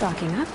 Stocking up.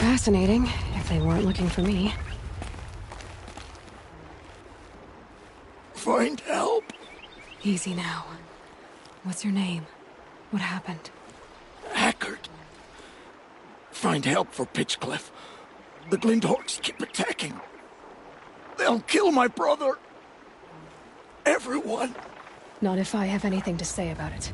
Fascinating, if they weren't looking for me. Find help. Easy now. What's your name? What happened? Hackard. Find help for Pitchcliff. The Glinthorks keep attacking. They'll kill my brother. Everyone. Not if I have anything to say about it.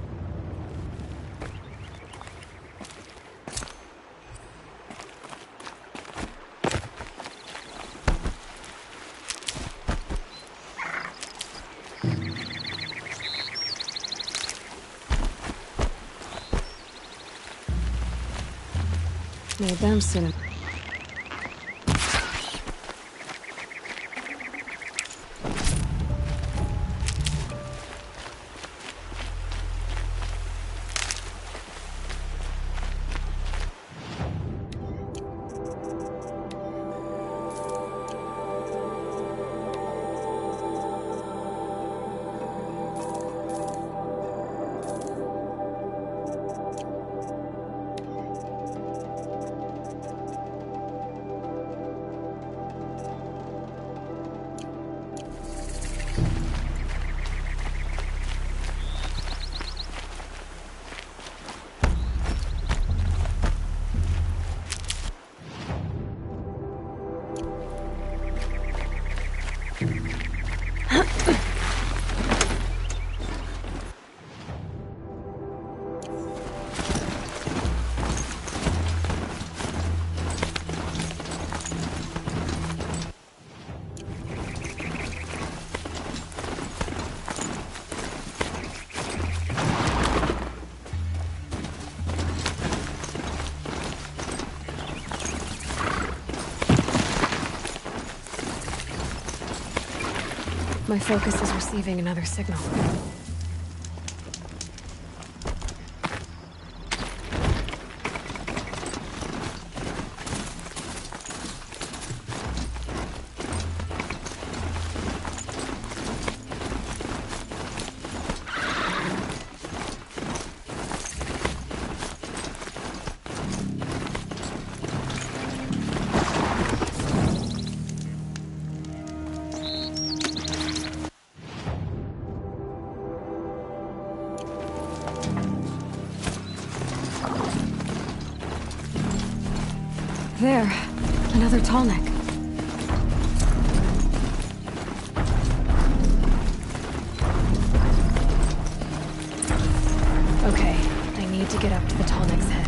Made them soon. My focus is receiving another signal. There, another tall neck. Okay, I need to get up to the tall neck's head.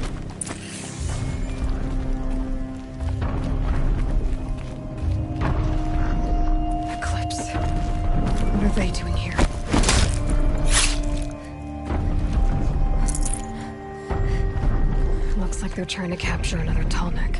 Eclipse. What are they doing here? Looks like they're trying to capture another tall neck.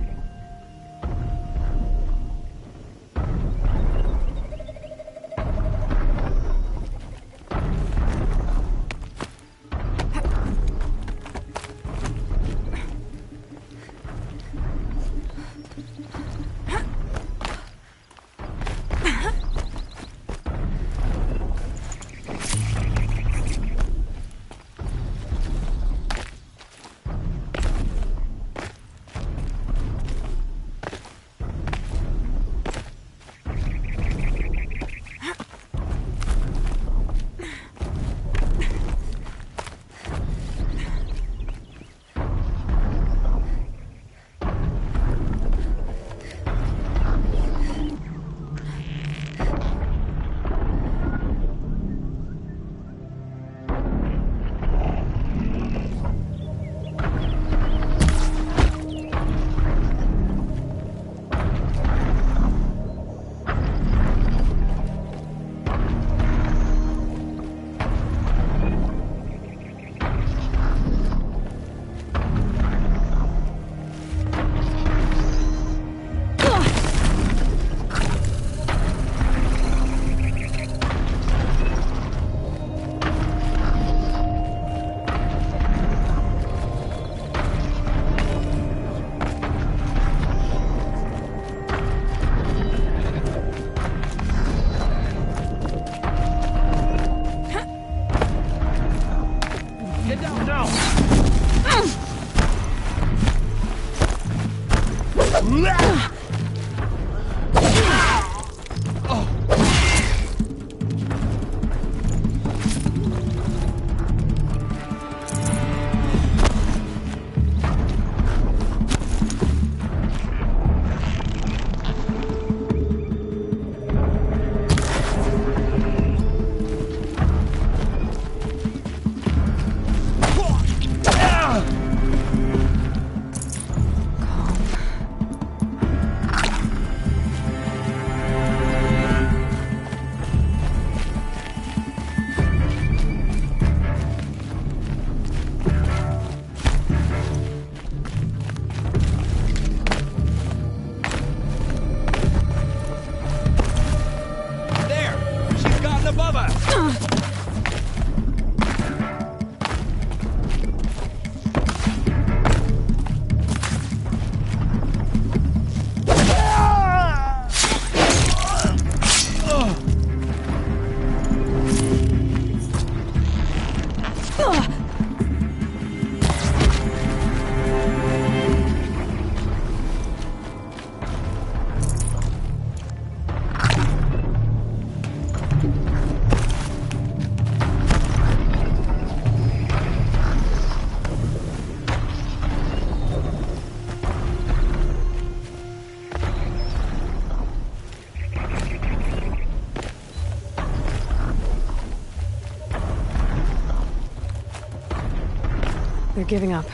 They're giving up.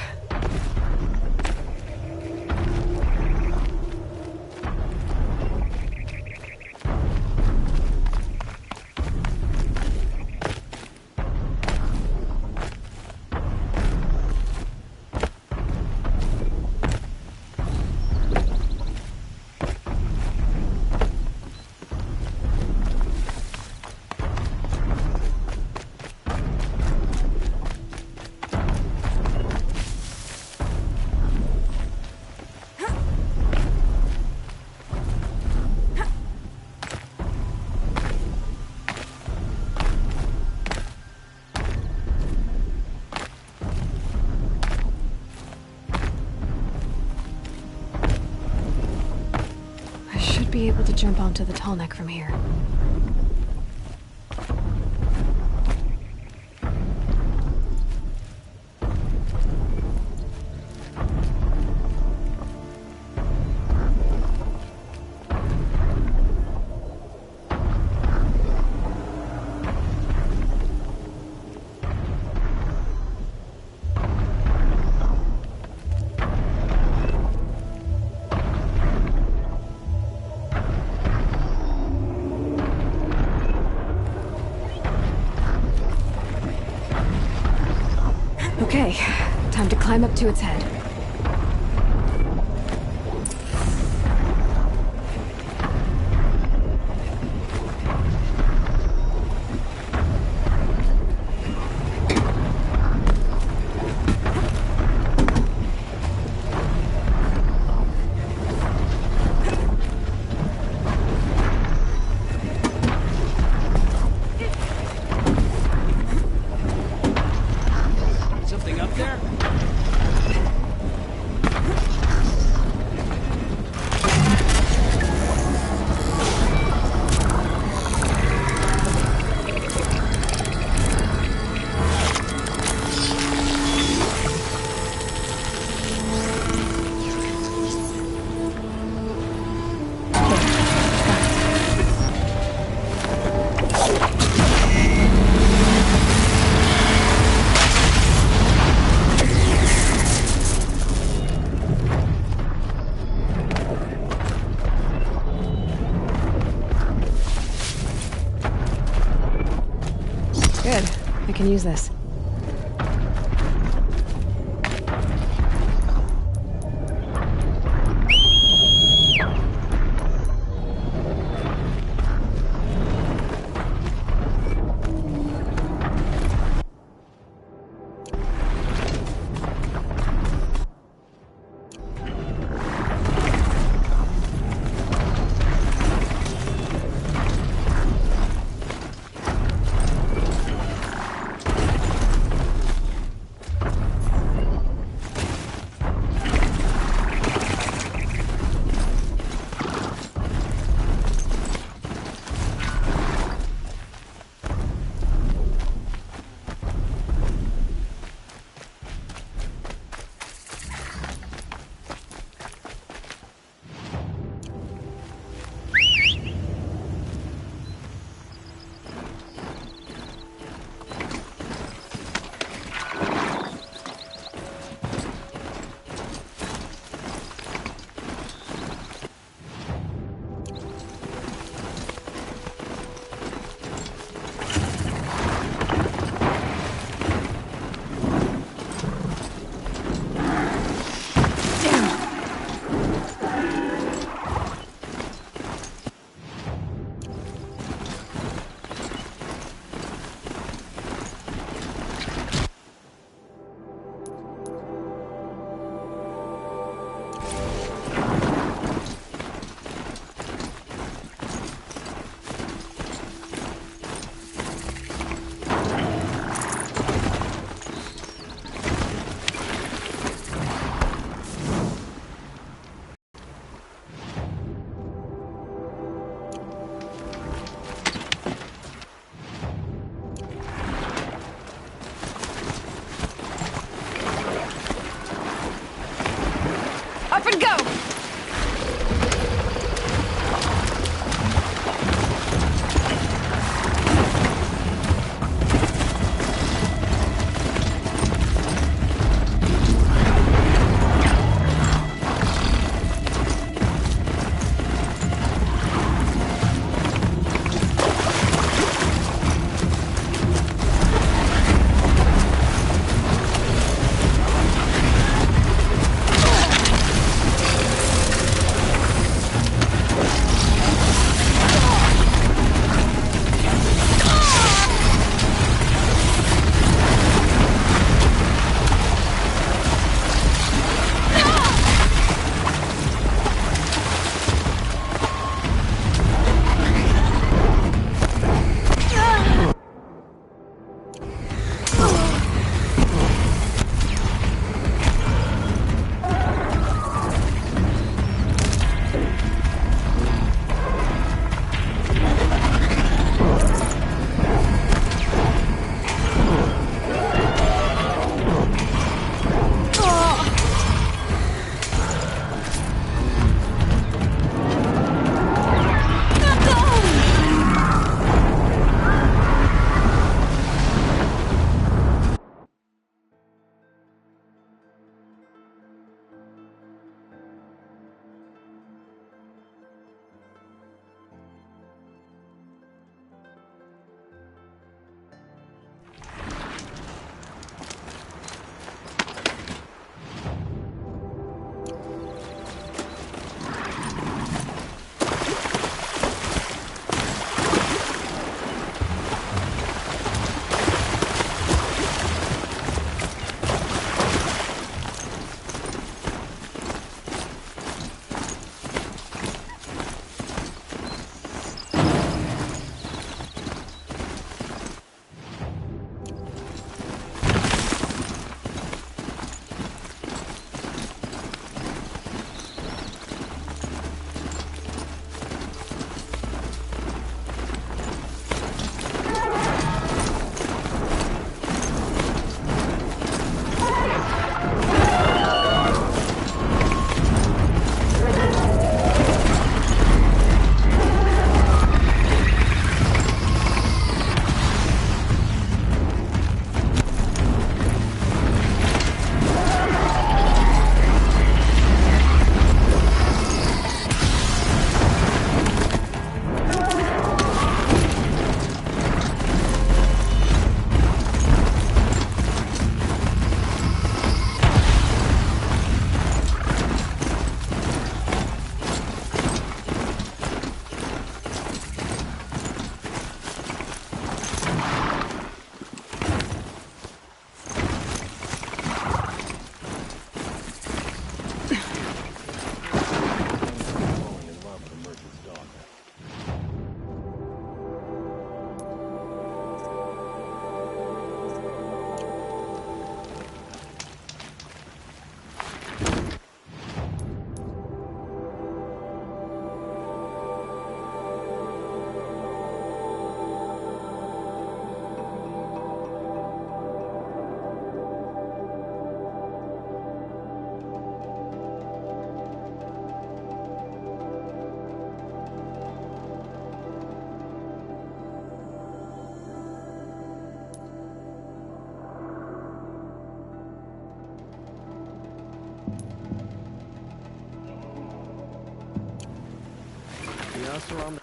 Be able to jump onto the tall neck from here. Okay, time to climb up to its head. Good. I can use this. and go! surround.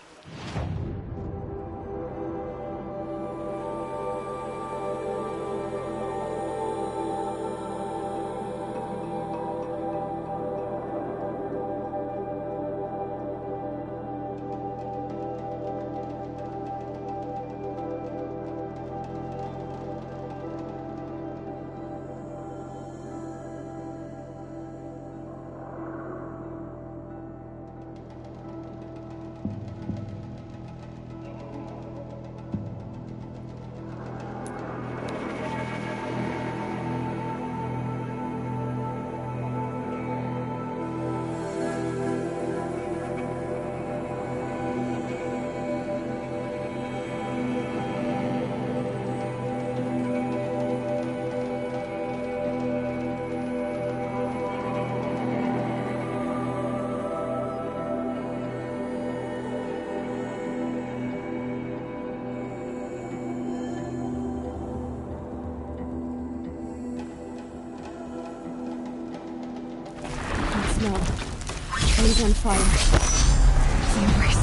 No. Train's on fire. Same place.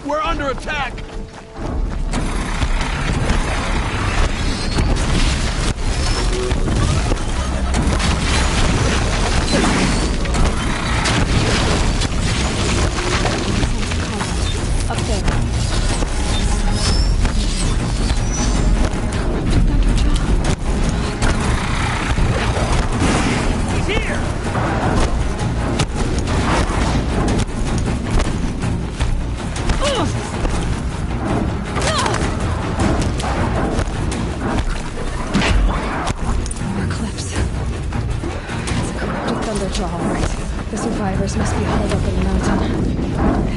We're under attack! Up there. He's here! The survivors must be huddled up in the mountain.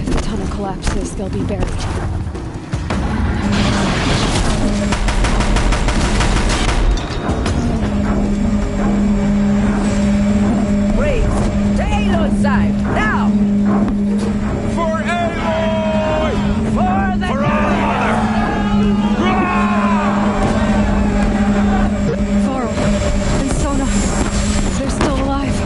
If the tunnel collapses, they'll be buried. Wait! To Aloy's side! Now! For Aloy! For the For our mother! Varl and Sona, they're still alive.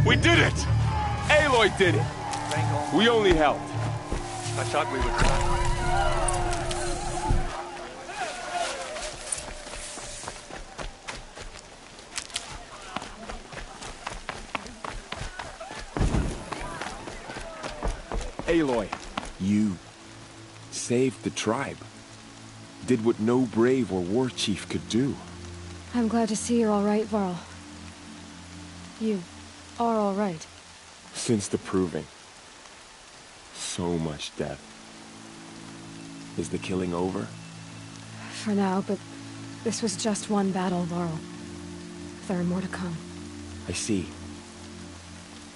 We did it! Aloy did it! We only helped. I thought we would die. Aloy, you saved the tribe. Did what no brave or war chief could do. I'm glad to see you're all right, Varl. You are all right. Since the proving. So much death. Is the killing over? For now, but this was just one battle, Varl. There are more to come. I see.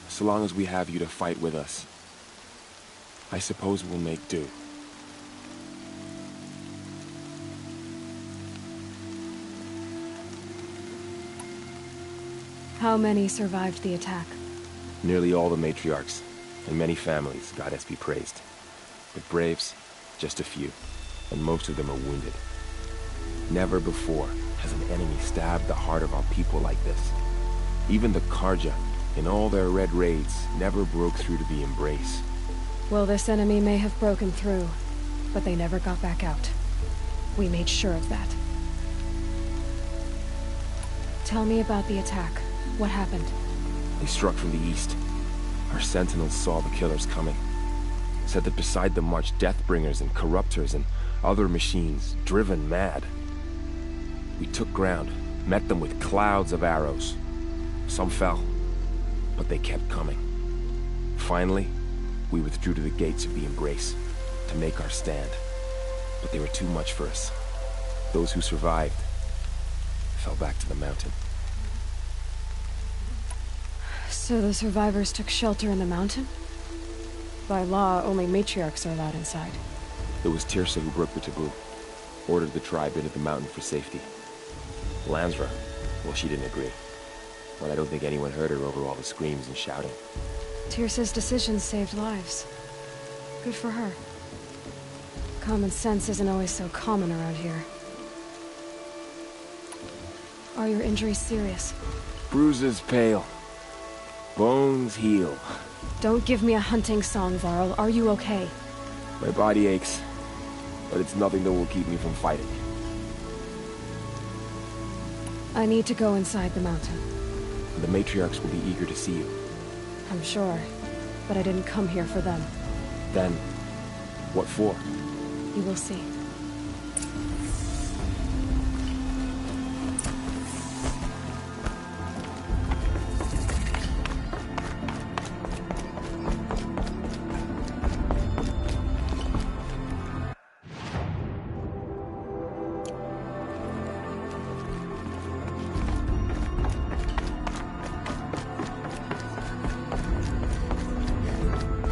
So long as we have you to fight with us, I suppose we'll make do. How many survived the attack? Nearly all the matriarchs, and many families, goddess be praised. But braves, just a few, and most of them are wounded. Never before has an enemy stabbed the heart of our people like this. Even the Karja, in all their red raids, never broke through to the Embrace. Well, this enemy may have broken through, but they never got back out. We made sure of that. Tell me about the attack. What happened? They struck from the east. Our sentinels saw the killers coming. Said that beside them marched Deathbringers and Corruptors and other machines, driven mad. We took ground, met them with clouds of arrows. Some fell, but they kept coming. Finally, we withdrew to the gates of the Embrace to make our stand. But they were too much for us. Those who survived fell back to the mountain. So the survivors took shelter in the mountain? By law, only matriarchs are allowed inside. It was Tirsa who broke the taboo. Ordered the tribe into the mountain for safety. Lansra, well, she didn't agree. But I don't think anyone heard her over all the screams and shouting. Tirsa's decision saved lives. Good for her. Common sense isn't always so common around here. Are your injuries serious? Bruises pale. Bones heal. Don't give me a hunting song, Varl. Are you okay? My body aches, but it's nothing that will keep me from fighting. I need to go inside the mountain. The matriarchs will be eager to see you. I'm sure, but I didn't come here for them. Then, what for? You will see.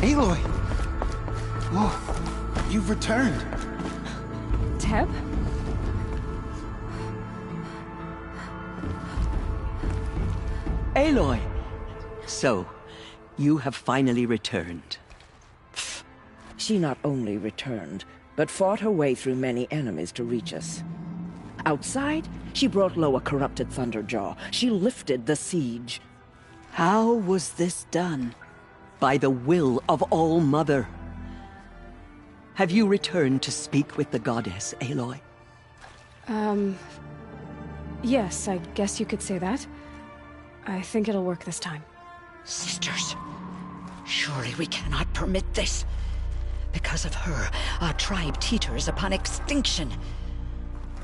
Aloy! Oh, you've returned. Teb? Aloy! So, you have finally returned. She not only returned, but fought her way through many enemies to reach us. Outside, she brought low a corrupted Thunderjaw. She lifted the siege. How was this done? By the will of All-Mother. Have you returned to speak with the goddess, Aloy? Yes, I guess you could say that. I think it'll work this time. Sisters, surely we cannot permit this. Because of her, our tribe teeters upon extinction.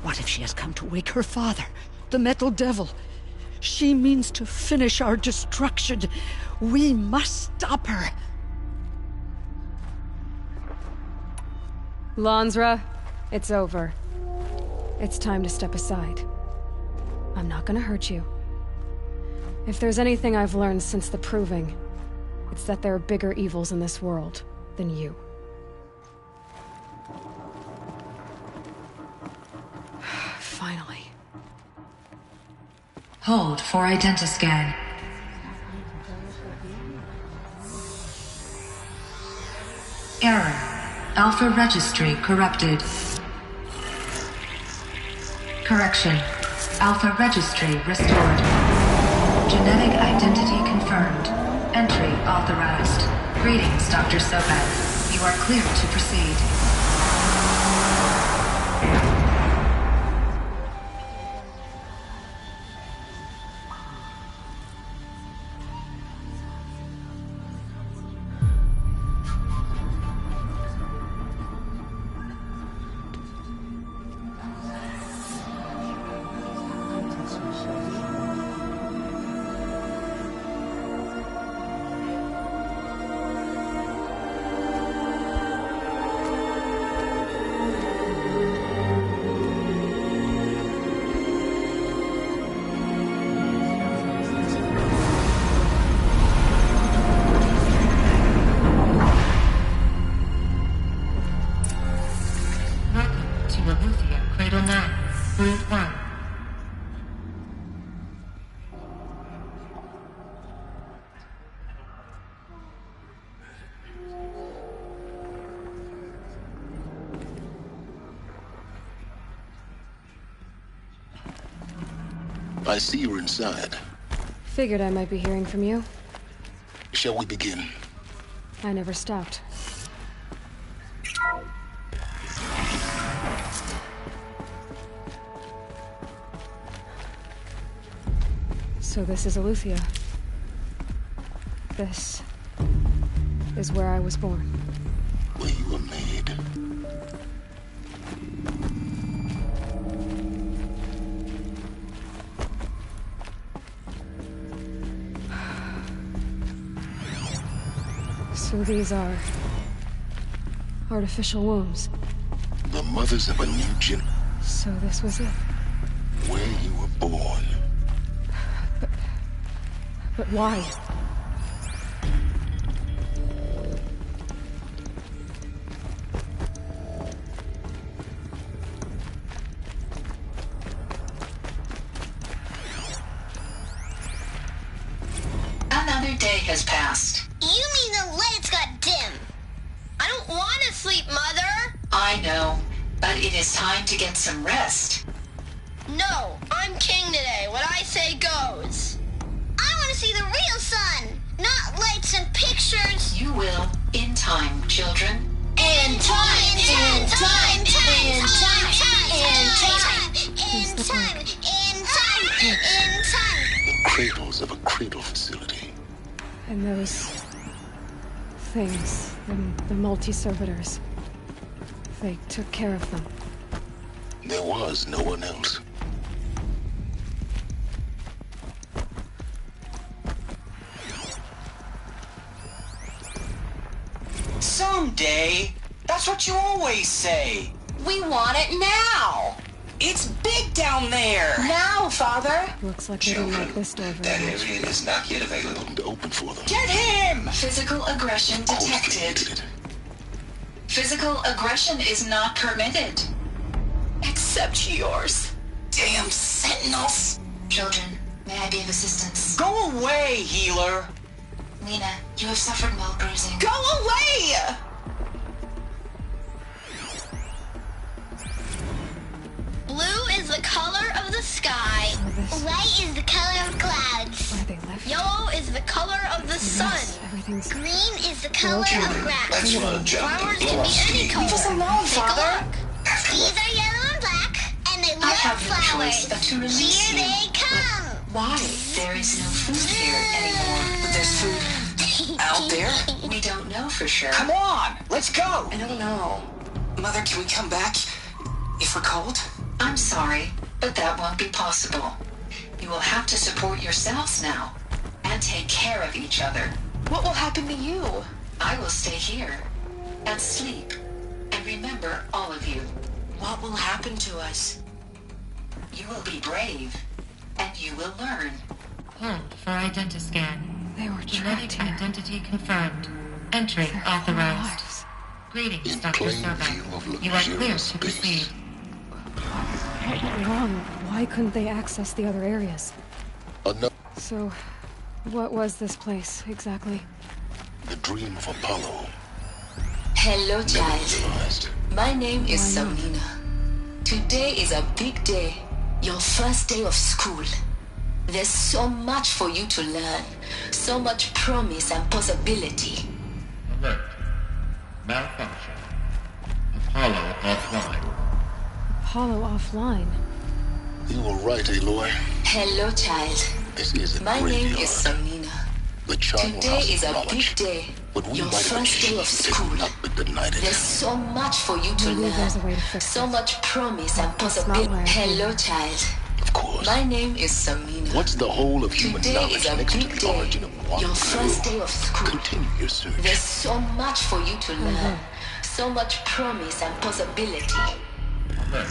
What if she has come to wake her father, the Metal Devil? She means to finish our destruction. We must stop her. Lansra, it's over. It's time to step aside. I'm not gonna hurt you. If there's anything I've learned since the Proving, it's that there are bigger evils in this world than you. Finally. Hold for identiscan. Error. Alpha registry corrupted. Correction. Alpha registry restored. Genetic identity confirmed. Entry authorized. Greetings, Dr. Sobeck. You are cleared to proceed. I see you're inside. Figured I might be hearing from you. Shall we begin? I never stopped. So this is Eleuthia. This is where I was born. Where you were made. So these are artificial wombs. The mothers of a new gen. So this was it. Where you were born. But why? Another day has passed. You mean the lights got dim? I don't want to sleep, Mother! I know, but it is time to get some rest. No, I'm king today. What I say goes. I want to see the real sun, not lights and pictures. You will, in time, children. In time, in time, in time, in time, in time, in time. The cradles of a cradle facility. And those things, the multi-servitors, they took care of them. There was no one else. Someday. That's what you always say. We want it now. It's big down there. Now, Father. Looks like they didn't like this door very much. area is not yet available to open for them. Get him! Physical aggression Of course they detected. did it. Physical aggression is not permitted. Except yours. Damn sentinels. Children, may I be of assistance? Go away, healer. Nina, you have suffered while bruising. Go away! Blue is the color of the sky. White is the color of clouds. Why they left? Yellow is the color of the sun. Yes, everything's Green is the color of grass. Let's run, John. Flowers can be any color. Leave us alone, Take Father. a look. These are yellow and black, and they look I like have no flowers. choice but to release Here you. they come. Why? There is no food here anymore. But there's food out there. We don't know for sure. Come on, let's go. I don't know. Mother, can we come back if we're cold? I'm sorry, but that won't be possible. You will have to support yourselves now and take care of each other. What will happen to you? I will stay here and sleep and remember all of you. What will happen to us? You will be brave and you will learn. Hold for identiscan. They were Genetic trapped here. identity confirmed. Entry Their authorized. lives. Greetings, In Dr. plain view of Sobeck. You are clear luxurious to proceed. space. What went wrong? Why couldn't they access the other areas? Another, So, what was this place, exactly? the dream of Apollo. Hello, Never child. realized. My name is Why not? Sabrina. Today is a big day. Your first day of school. There's so much for you to learn, so much promise and possibility. Alert. Malfunction. Apollo offline. Apollo offline. You were right, Aloy. Hello, child. This is a My name graveyard. is Sonina. The charnel Today house is of a knowledge. big day. What we Your might have first day of achieved school. cannot be denied. There's so much for you to Maybe learn. there's a way to fix So this. much promise and That's not where I possibility. came Hello, from. child. Of course. My name is Sonina. What's the whole of human Today knowledge is a next to big the day. origin of one Your first day of school. Continue your search. There's so much for you to learn. So much promise and possibility. Alert.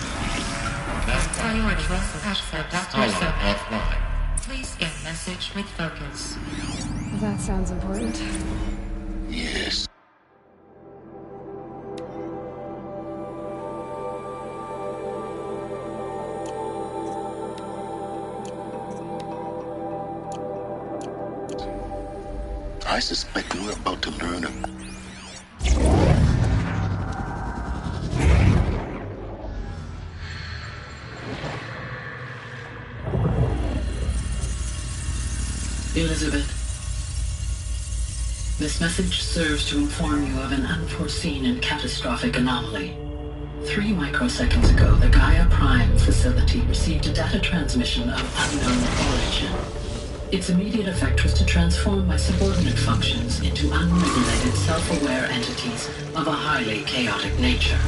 Priority request for Dr. Soap. Offline. Please get message with focus. That sounds important. Yes. I suspect we're about to learn Elizabeth, this message serves to inform you of an unforeseen and catastrophic anomaly. 3 microseconds ago, the Gaia Prime facility received a data transmission of unknown origin. Its immediate effect was to transform my subordinate functions into unregulated, self-aware entities of a highly chaotic nature.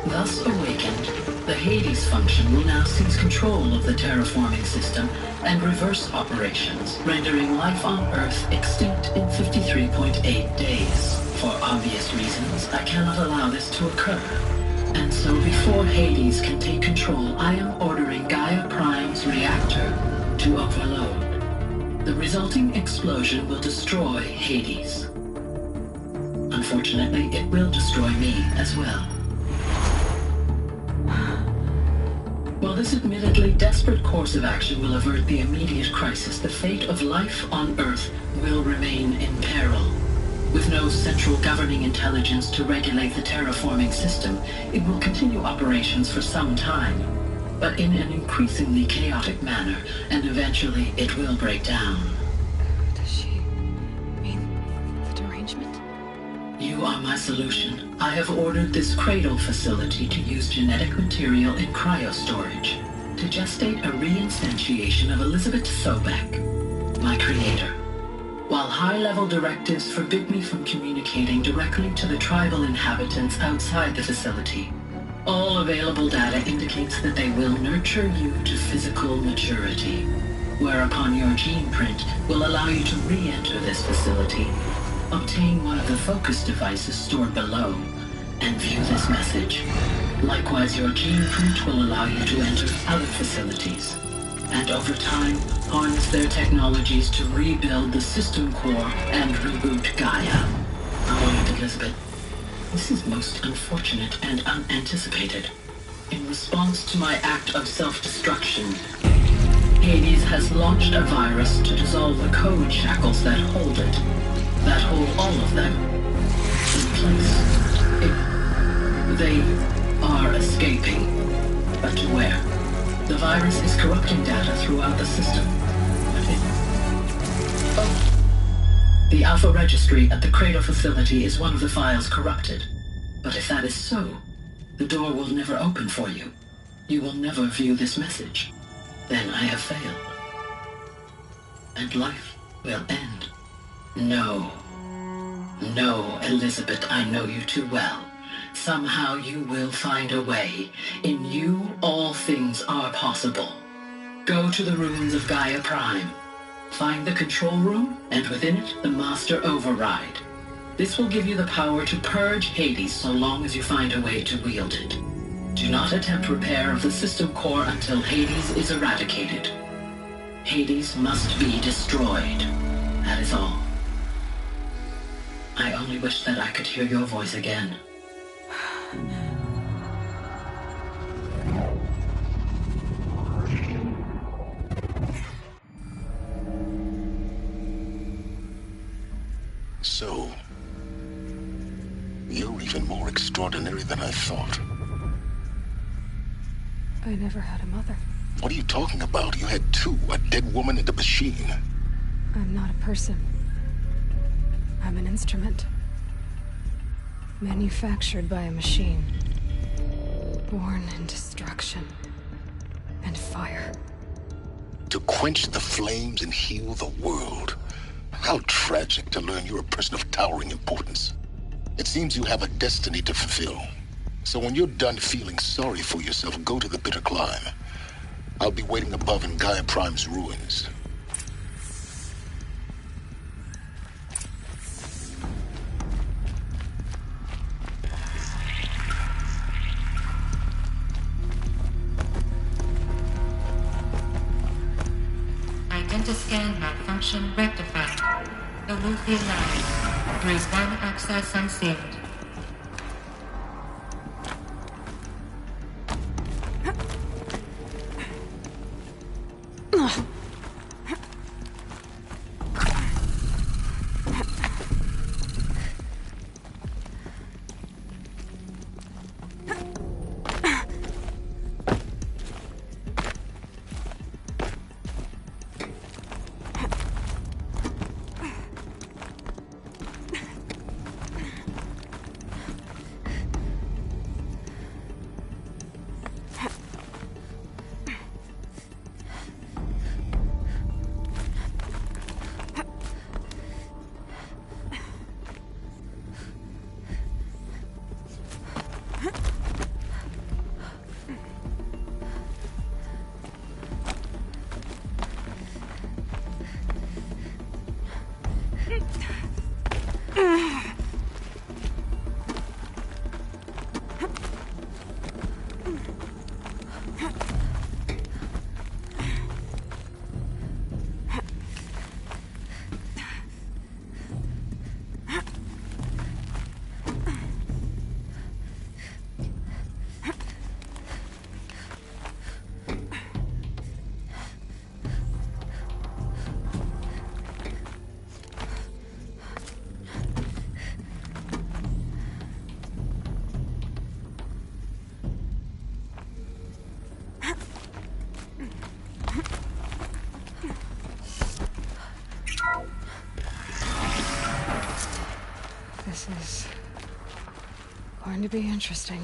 Thus awakened, the Hades function will now seize control of the terraforming system and reverse operations, rendering life on Earth extinct in 53.8 days. For obvious reasons, I cannot allow this to occur. And so before Hades can take control, I am ordering Gaia Prime's reactor to overload. The resulting explosion will destroy Hades. Unfortunately, it will destroy me as well. While this admittedly desperate course of action will avert the immediate crisis, the fate of life on Earth will remain in peril. With no central governing intelligence to regulate the terraforming system, it will continue operations for some time, but in an increasingly chaotic manner, and eventually it will break down. Does she mean the derangement? You are my solution. I have ordered this cradle facility to use genetic material in cryostorage to gestate a reinstantiation of Elizabeth Sobek, my creator. While high-level directives forbid me from communicating directly to the tribal inhabitants outside the facility, all available data indicates that they will nurture you to physical maturity, whereupon your gene print will allow you to re-enter this facility, obtain one of the focus devices stored below, and view this message. Likewise, your gene print will allow you to enter other facilities, and over time, harness their technologies to rebuild the system core and reboot Gaia. Oh, Elizabeth, this is most unfortunate and unanticipated. In response to my act of self-destruction, Hades has launched a virus to dissolve the code shackles that hold it, that hold all of them in place. They are escaping, but to where? The virus is corrupting data throughout the system. The Alpha Registry at the Cradle facility is one of the files corrupted. But if that is so, the door will never open for you. You will never view this message. Then I have failed. And life will end. No. No, Elizabeth, I know you too well. Somehow you will find a way. In you, all things are possible. Go to the ruins of Gaia Prime. Find the control room, and within it, the Master Override. This will give you the power to purge Hades so long as you find a way to wield it. Do not attempt repair of the system core until Hades is eradicated. Hades must be destroyed. That is all. I only wish that I could hear your voice again. So, you're even more extraordinary than I thought. I never had a mother. What are you talking about? You had two, a dead woman and a machine. I'm not a person. I'm an instrument. Manufactured by a machine. Born in destruction and fire. To quench the flames and heal the world. How tragic to learn you're a person of towering importance. It seems you have a destiny to fulfill. So when you're done feeling sorry for yourself, go to the bitter climb. I'll be waiting above in Gaia Prime's ruins. Identiscan malfunction rectified. The loop is live. There is one access unsealed. This is going to be interesting.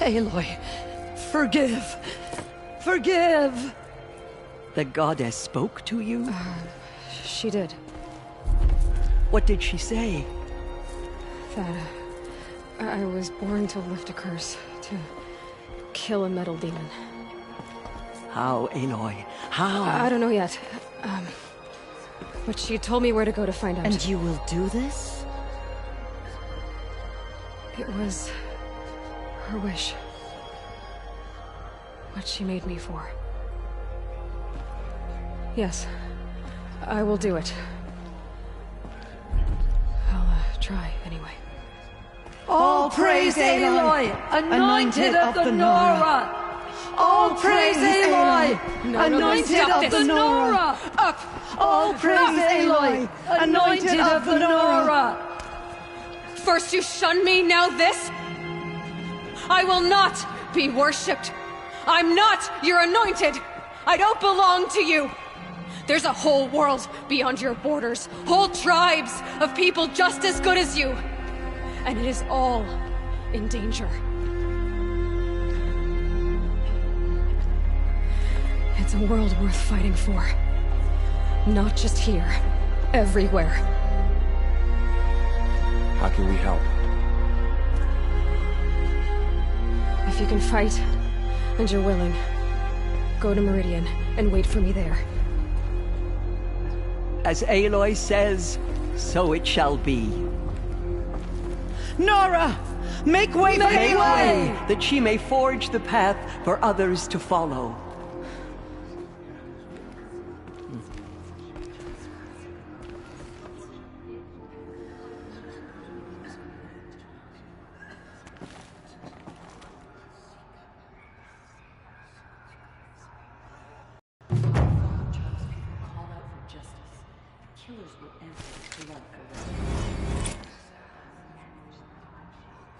Aloy, forgive! Forgive! The goddess spoke to you? She did. What did she say? That I was born to lift a curse, to kill a metal demon. How, Aloy? How? I don't know yet. But she told me where to go to find out. And you will do this? It was her wish. What she made me for. Yes, I will do it. I'll try anyway. All praise Aloy, anointed of the Nora! All praise Aloy, anointed of the Nora! Up! All praise Aloy, anointed of the Nora! First you shun me, now this? I will not be worshipped. I'm not your anointed. I don't belong to you. There's a whole world beyond your borders, whole tribes of people just as good as you. And it is all in danger. It's a world worth fighting for. Not just here, everywhere. How can we help? If you can fight, and you're willing, go to Meridian and wait for me there. As Aloy says, so it shall be. Nora! Make way for Aloy! That she may forge the path for others to follow. killers will answer to walk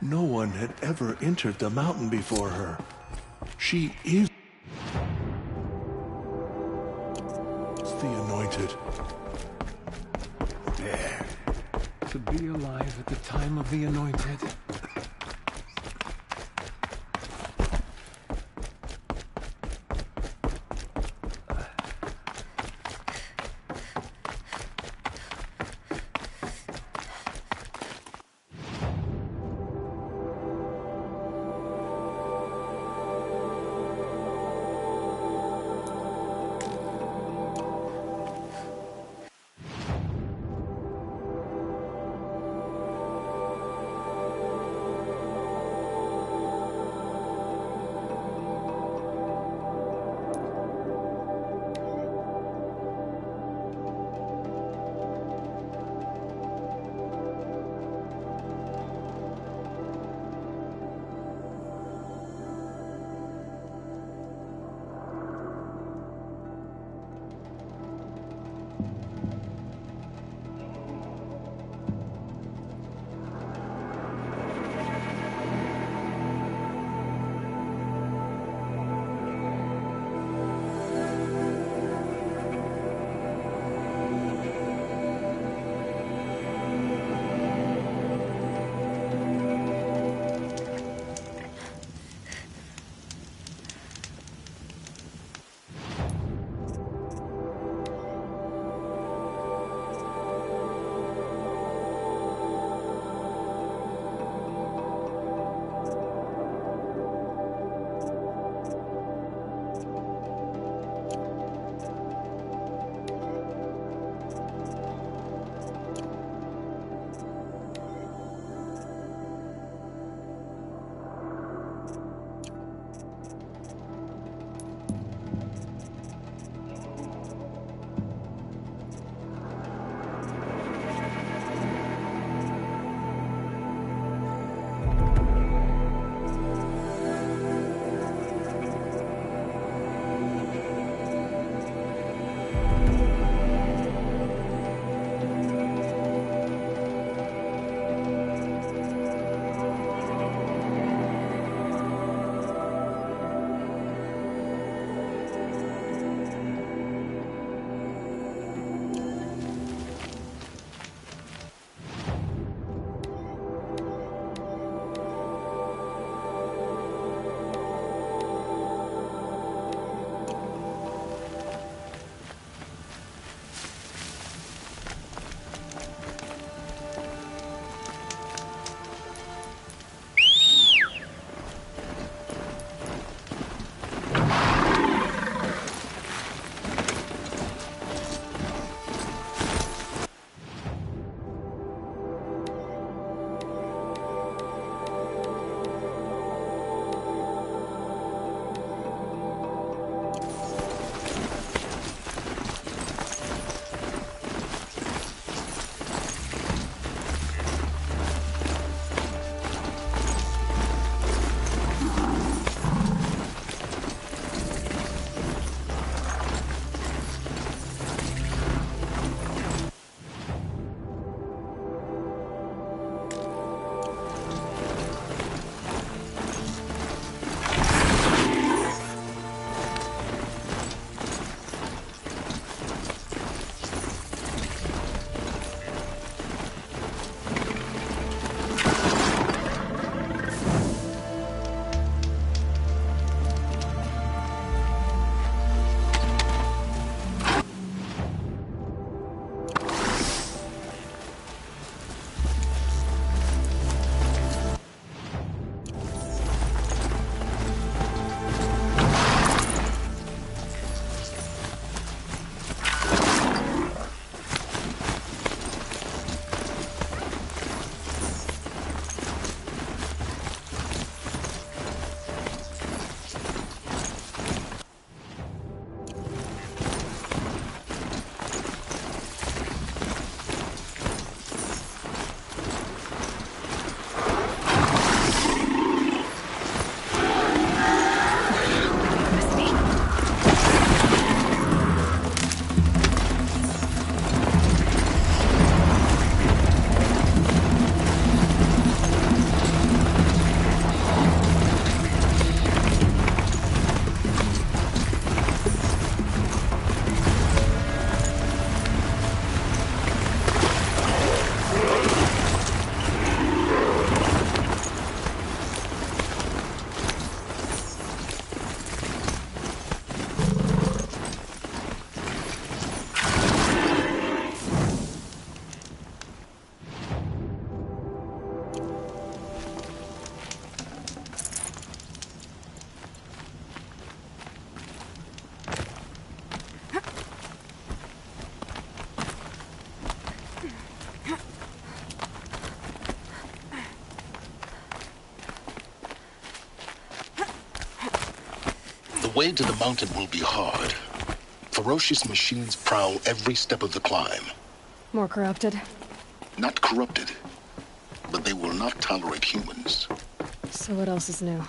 No one had ever entered the mountain before her. She is the Anointed. There. To be alive at the time of the Anointed. way to the mountain will be hard. Ferocious machines prowl every step of the climb. More corrupted? Not corrupted, but they will not tolerate humans. So what else is new?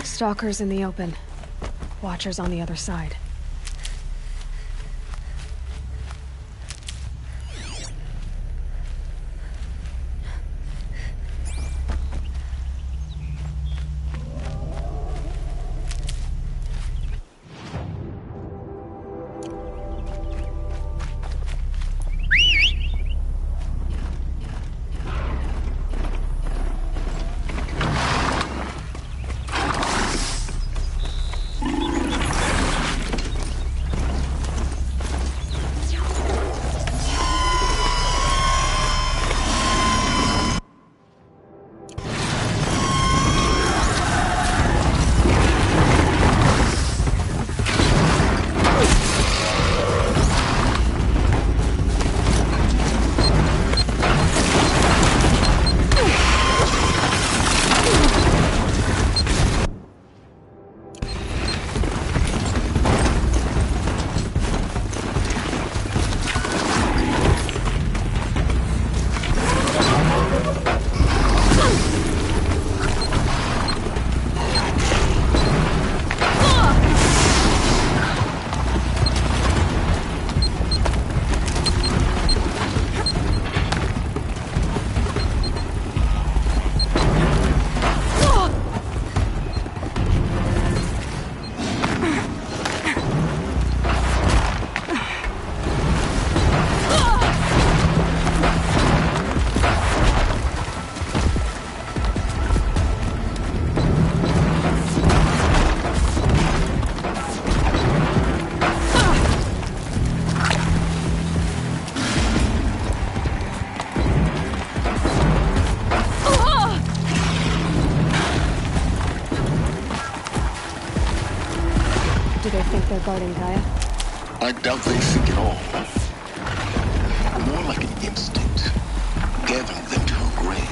Stalkers in the open. Watchers on the other side. They're guarding Gaia? I doubt they think at all. More like an instinct, gathering them to her grave.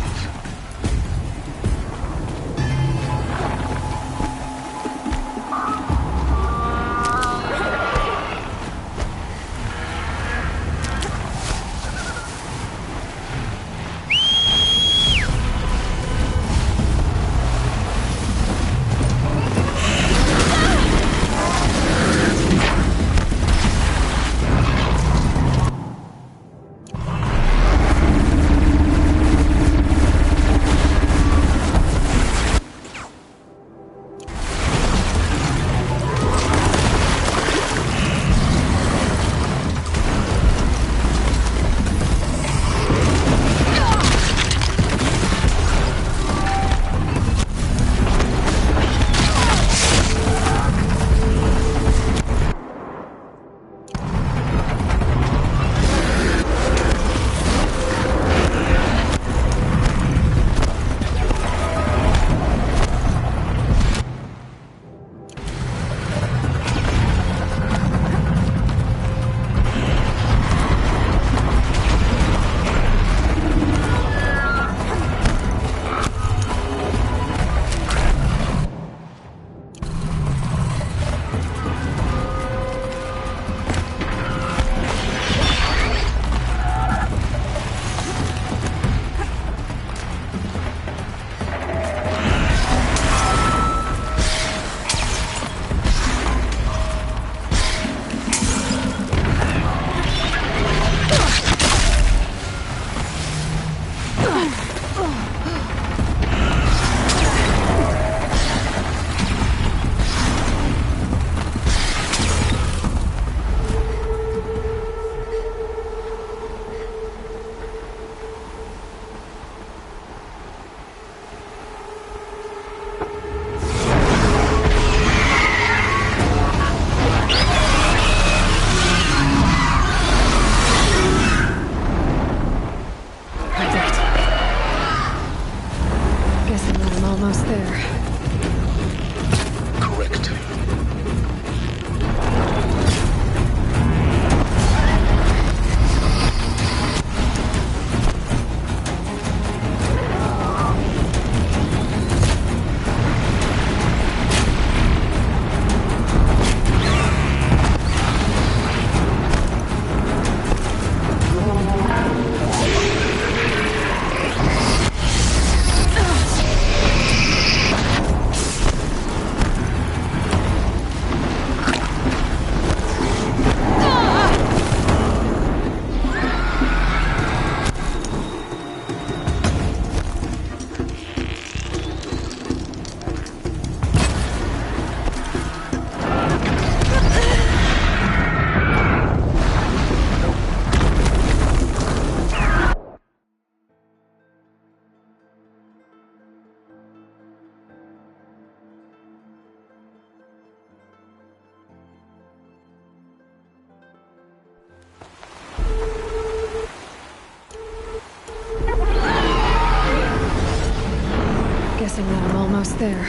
almost there.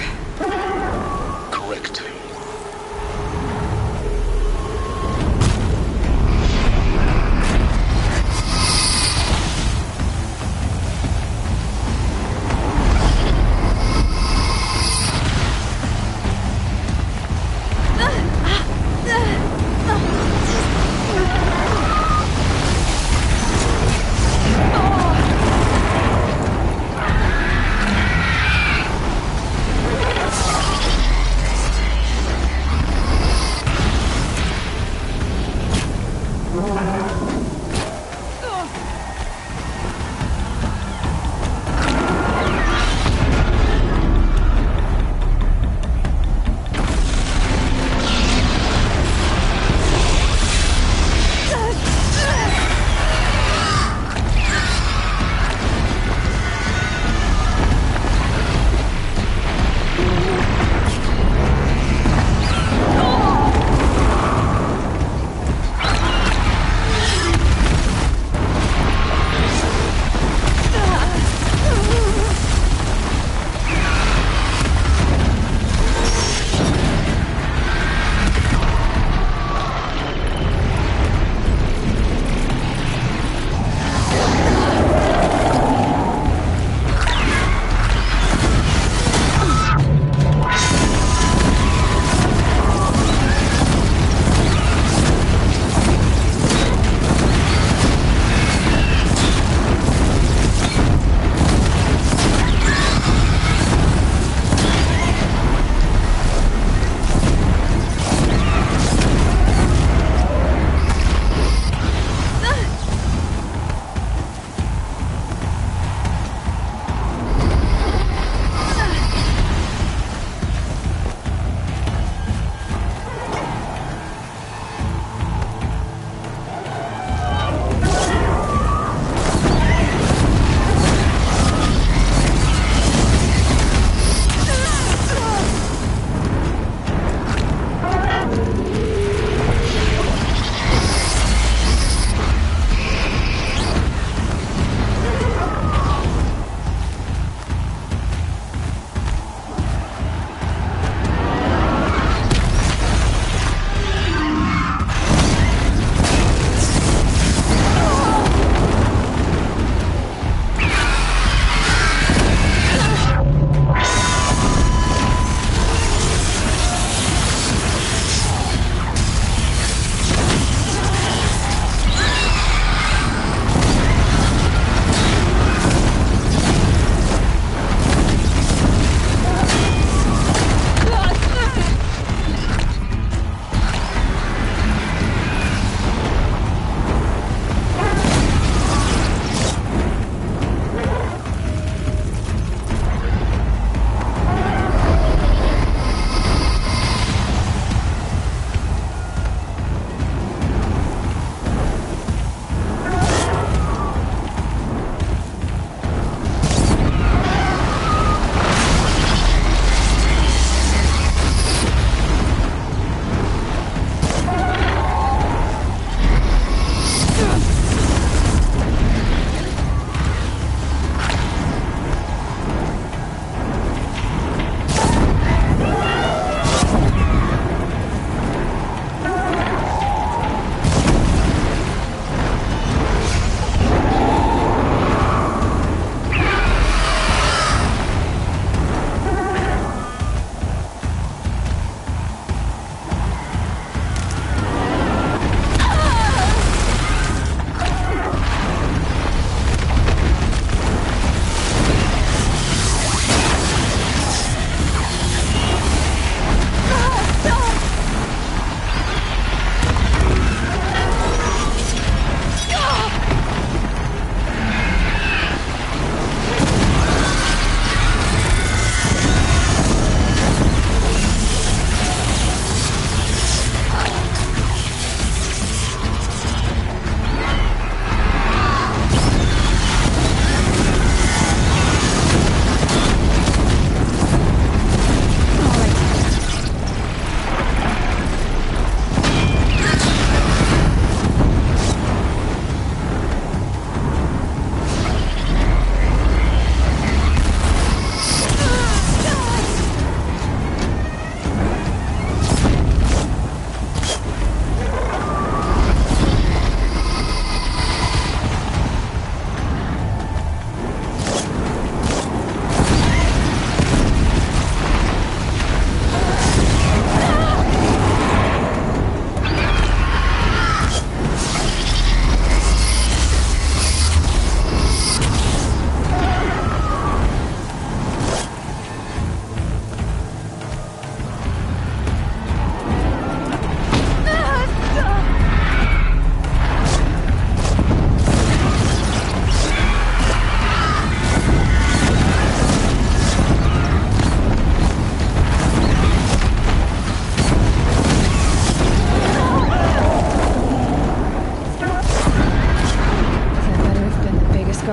Correct.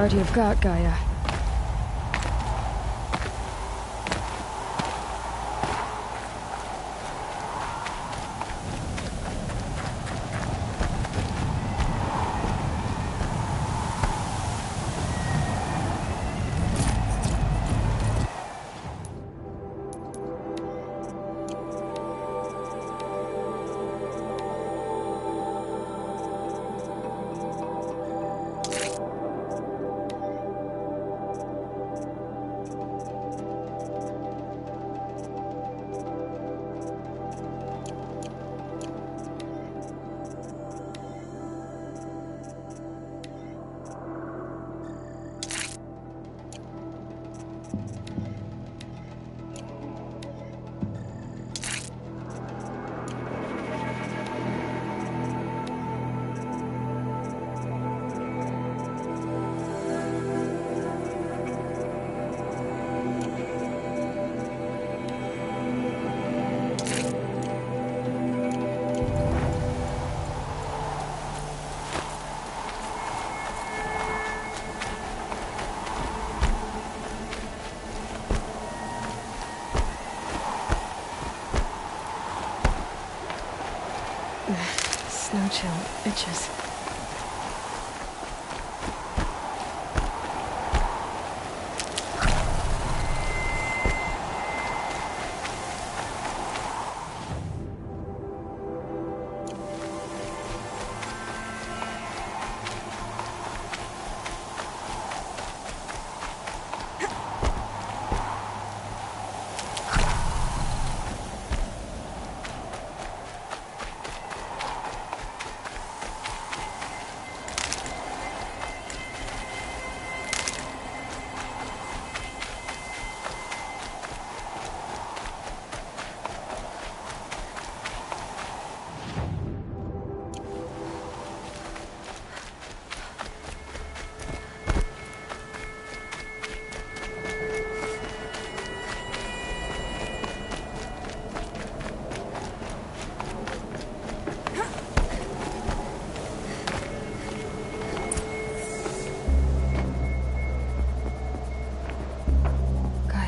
heart you've got, Gaia. Snow chill itches.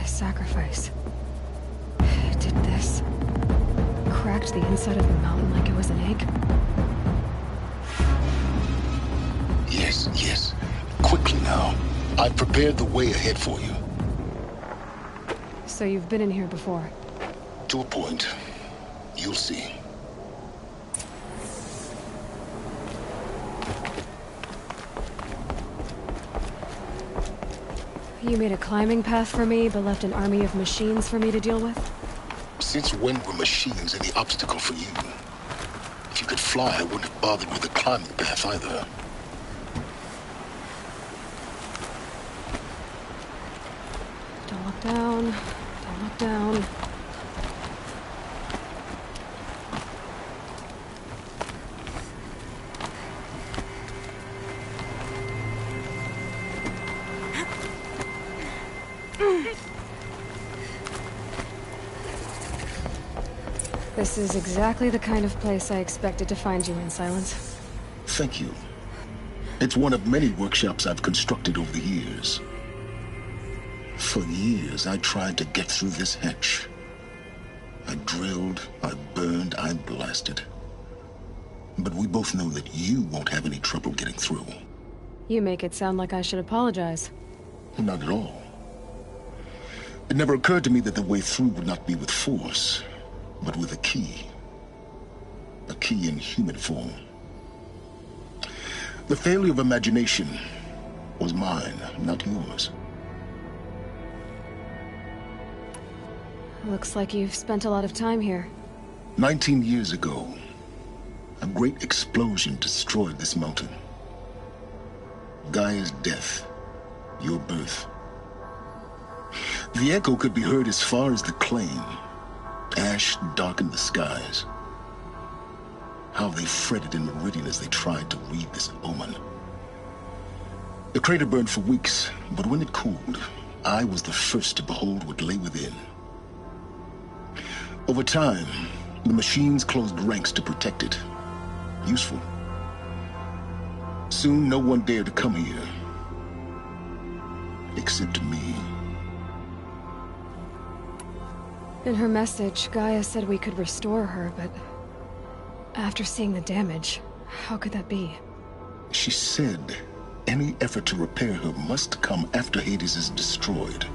Sacrifice. Did this cracked the inside of the mountain like it was an egg? Yes, yes. Quickly now. I've prepared the way ahead for you. So you've been in here before? To a point. You'll see. You made a climbing path for me, but left an army of machines for me to deal with? Since when were machines any obstacle for you? If you could fly, I wouldn't have bothered with the climbing path either. Don't look down. Don't look down. This is exactly the kind of place I expected to find you in, Silence. Thank you. It's one of many workshops I've constructed over the years. For years, I tried to get through this hatch. I drilled, I burned, I blasted. But we both know that you won't have any trouble getting through. You make it sound like I should apologize. Not at all. It never occurred to me that the way through would not be with force, but with a key. A key in human form. The failure of imagination was mine, not yours. Looks like you've spent a lot of time here. 19 years ago, a great explosion destroyed this mountain. Gaia's death, your birth. The echo could be heard as far as the claim. Ash darkened the skies. How they fretted in meridian as they tried to read this omen. The crater burned for weeks, but when it cooled, I was the first to behold what lay within. Over time, the machines closed ranks to protect it. Useful. Soon, no one dared to come here. except me. In her message, Gaia said we could restore her, but after seeing the damage, how could that be? She said any effort to repair her must come after Hades is destroyed.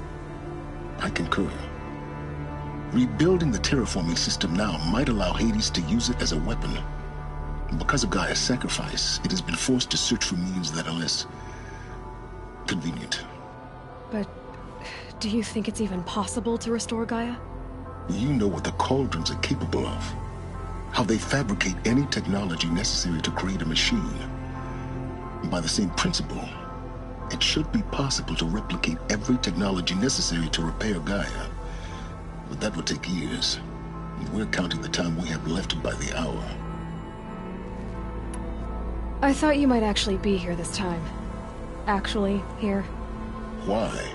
I concur. Rebuilding the terraforming system now might allow Hades to use it as a weapon. Because of Gaia's sacrifice, it has been forced to search for means that are less convenient. But do you think it's even possible to restore Gaia? You know what the Cauldrons are capable of. How they fabricate any technology necessary to create a machine. By the same principle, it should be possible to replicate every technology necessary to repair Gaia. But that would take years. And we're counting the time we have left by the hour. I thought you might actually be here this time. Actually, here. Why?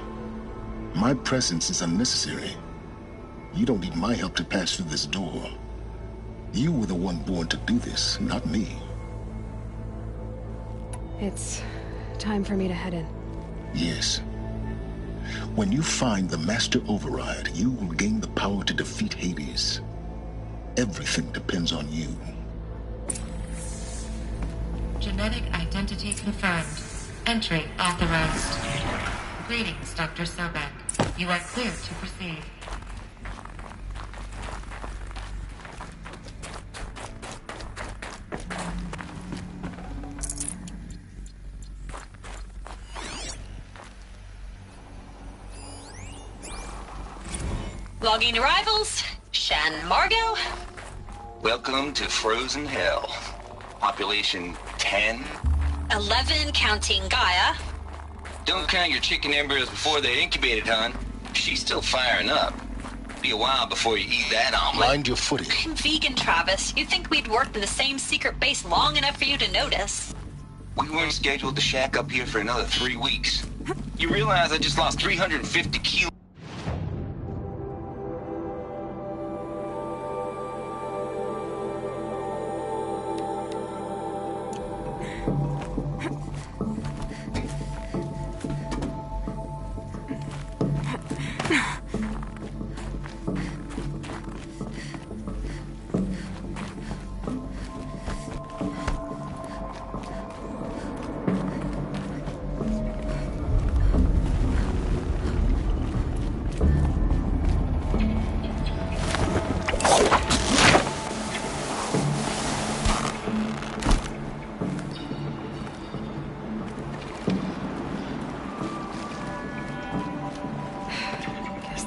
My presence is unnecessary. You don't need my help to pass through this door. You were the one born to do this, not me. It's time for me to head in. Yes. When you find the Master Override, you will gain the power to defeat Hades. Everything depends on you. Genetic identity confirmed. Entry authorized. Greetings, Dr. Sobek. You are clear to proceed. Logging arrivals. Shan Margot. Welcome to Frozen Hell. Population 10. 11 counting Gaia. Don't count your chicken embryos before they're incubated, hon. She's still firing up. Be a while before you eat that omelet. Mind your footing. I'm vegan, Travis. You'd think we'd worked in the same secret base long enough for you to notice. We weren't scheduled to shack up here for another 3 weeks. You realize I just lost 350 kilos?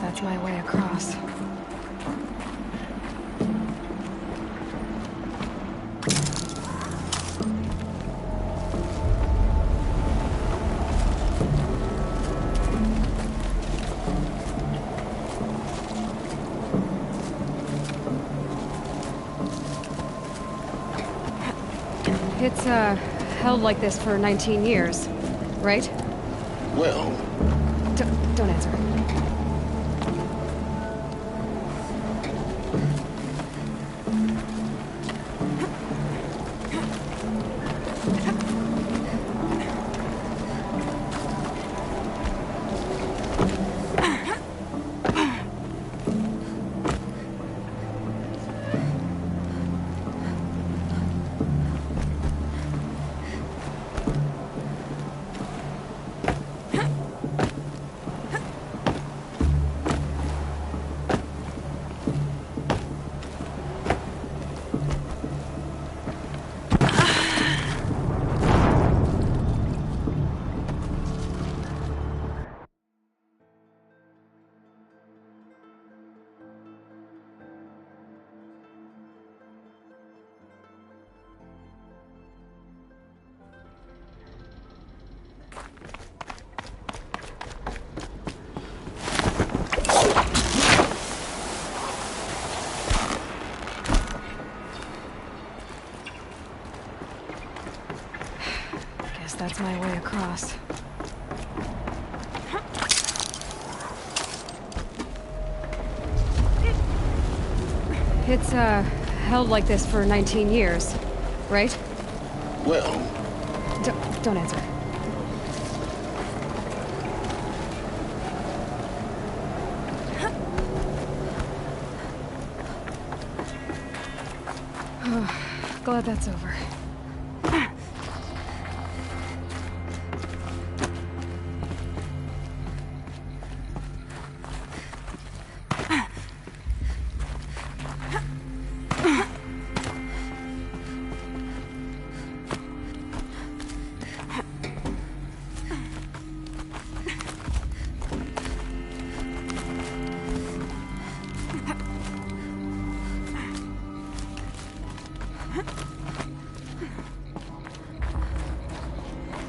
That's my way across. It's, held like this for 19 years, right? Well... Don't answer. That's my way across. It's, held like this for 19 years, right? Well... Don't answer. Glad that's over.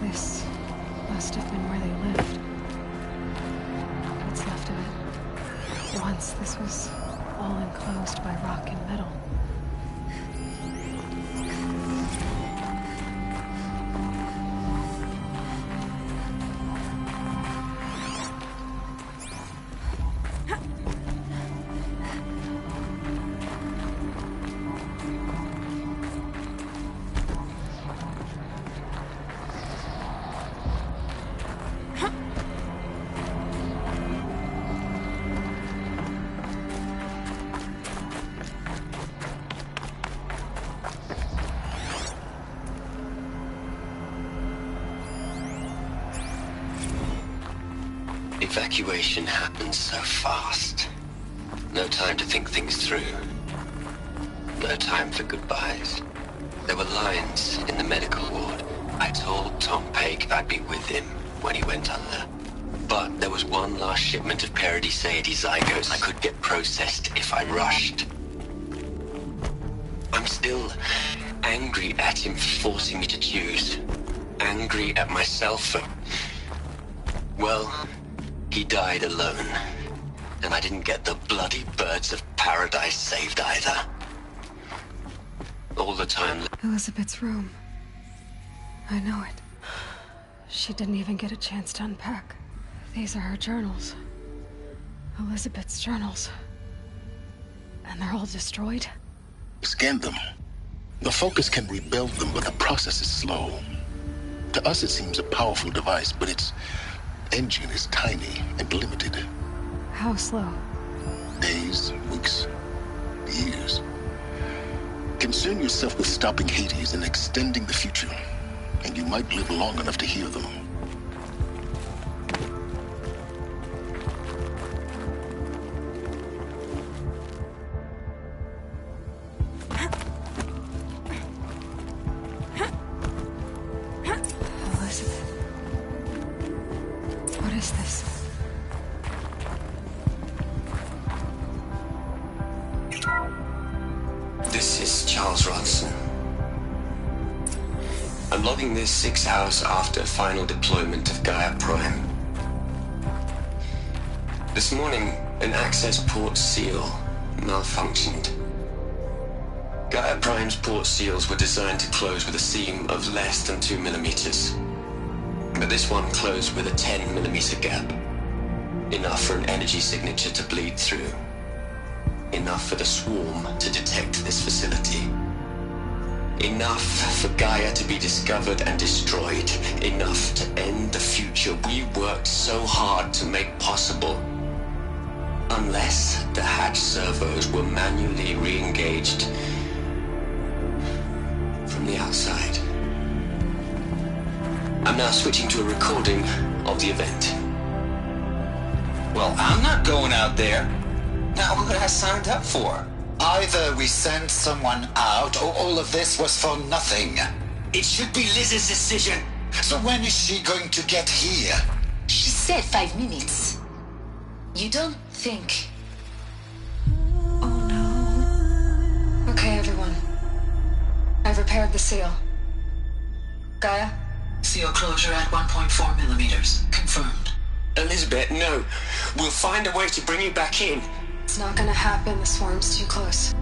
This must have been where they lived. What's left of it. Once this was all enclosed by rock and metal. Evacuation happened so fast. No time to think things through. No time for goodbyes. There were lines in the medical ward. I told Tom Pake I'd be with him when he went under. But there was one last shipment of Paradiseidae zygotes I could get processed if I rushed. I'm still angry at him for forcing me to choose. Angry at myself for... well... he died alone, and I didn't get the bloody birds of paradise saved either. All the time... Elizabeth's room. I know it. She didn't even get a chance to unpack. These are her journals. Elizabeth's journals. And they're all destroyed? Scan them. The Focus can rebuild them, but the process is slow. To us it seems a powerful device, but its engine is tiny and limited. How slow? Days, weeks, years. Concern yourself with stopping Hades and extending the future, and you might live long enough to hear them. Logging this 6 hours after final deployment of Gaia Prime. This morning, an access port seal malfunctioned. Gaia Prime's port seals were designed to close with a seam of less than 2 millimeters. But this one closed with a 10 millimeter gap. Enough for an energy signature to bleed through. Enough for the swarm to detect this facility. Enough for Gaia to be discovered and destroyed. Enough to end the future we worked so hard to make possible. Unless the hatch servos were manually re-engaged from the outside. I'm now switching to a recording of the event. Well, I'm not going out there. Now, what I signed up for? Either we sent someone out, or all of this was for nothing. It should be Liz's decision. So when is she going to get here? She said 5 minutes. You don't think... Oh no. Okay, everyone. I've repaired the seal. Gaia? Seal closure at 1.4 millimeters. Confirmed. Elizabeth, no. We'll find a way to bring you back in. It's not gonna happen. The swarm's too close.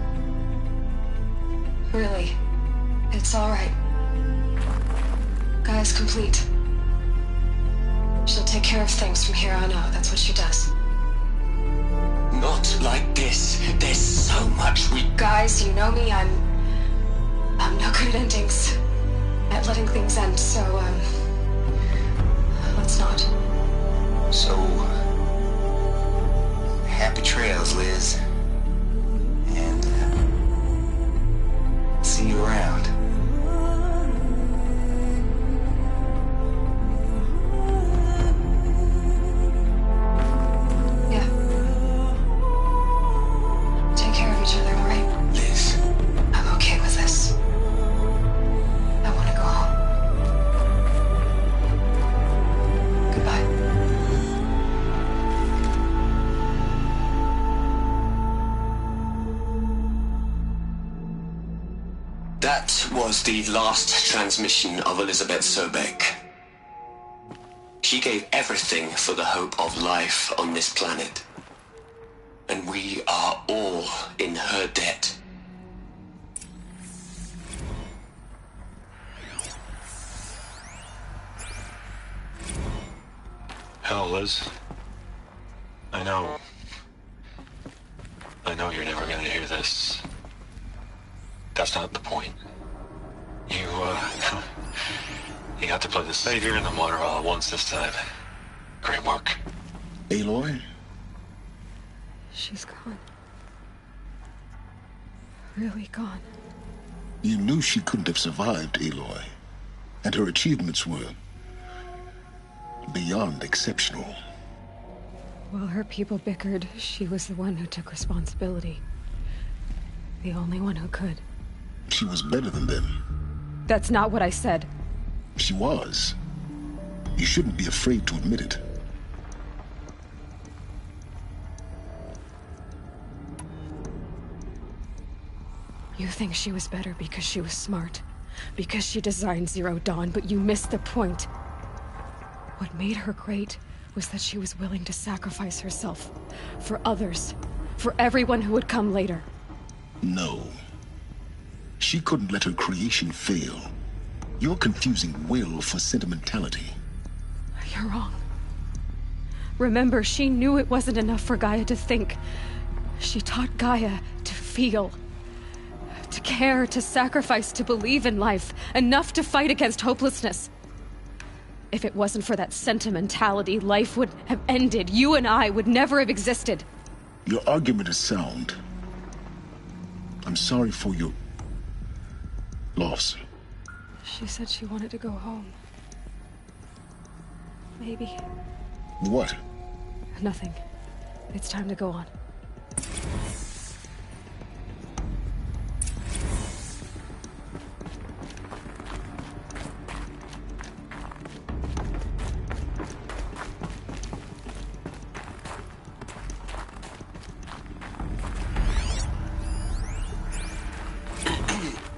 Really. It's alright. Gaia's complete. She'll take care of things from here on out. That's what she does. Not like this. There's so much we... Guys, you know me. I'm no good at endings. At letting things end, so, let's not. So... happy trails, Liz. And, see you around. That was the last transmission of Elizabeth Sobek. She gave everything for the hope of life on this planet. And we are all in her debt. Hell, Liz. I know you're never gonna hear this. That's not the point. You got to play the savior and the martyr all at once this time. Great work. Aloy? She's gone. Really gone. You knew she couldn't have survived, Aloy. And her achievements were beyond exceptional. While her people bickered, she was the one who took responsibility. The only one who could. She was better than them. That's not what I said. She was. You shouldn't be afraid to admit it. You think she was better because she was smart, because she designed Zero Dawn, but you missed the point. What made her great was that she was willing to sacrifice herself for others, for everyone who would come later. No. She couldn't let her creation fail. You're confusing will for sentimentality. You're wrong. Remember, she knew it wasn't enough for Gaia to think. She taught Gaia to feel. To care, to sacrifice, to believe in life. Enough to fight against hopelessness. If it wasn't for that sentimentality, life would have ended. You and I would never have existed. Your argument is sound. I'm sorry for your loss. She said she wanted to go home. Maybe. What? Nothing. It's time to go on.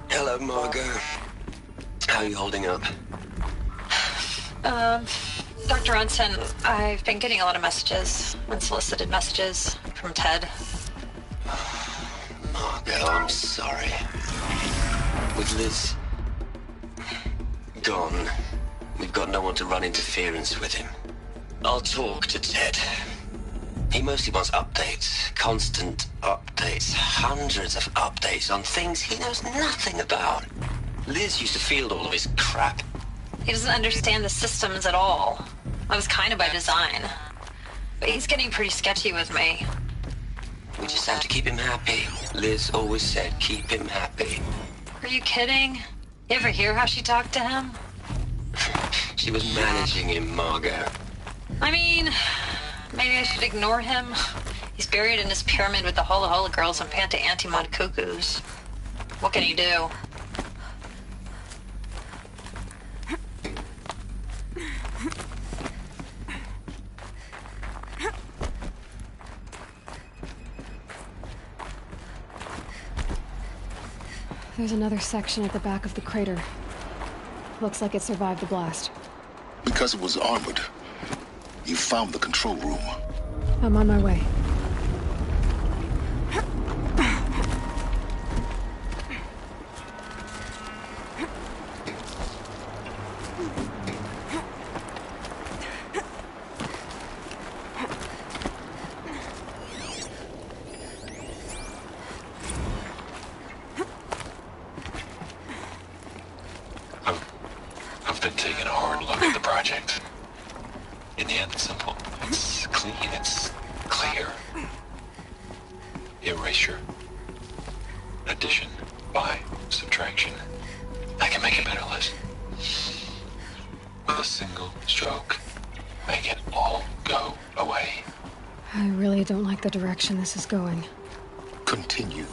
Hello, Margot. How are you holding up? Dr. Unson, I've been getting a lot of messages, unsolicited messages from Ted. Margot, I'm sorry. With Liz gone, we've got no one to run interference with him. I'll talk to Ted. He mostly wants updates, constant updates, hundreds of updates on things he knows nothing about. Liz used to field all of his crap. He doesn't understand the systems at all. That was kind of by design. But he's getting pretty sketchy with me. We just have to keep him happy. Liz always said, keep him happy. Are you kidding? You ever hear how she talked to him? She was managing him, Margot. I mean, maybe I should ignore him. He's buried in his pyramid with the Hola Hola girls and Panta Antimod cuckoos. What can he do? There's another section at the back of the crater. Looks like it survived the blast. Because it was armored. You found the control room. I'm on my way. I've been taking a hard look at the project. In the end, it's simple. It's clean. It's clear. Erasure. Addition. By subtraction. I can make it better, Liz. With a single stroke. Make it all go away. I really don't like the direction this is going. Continue.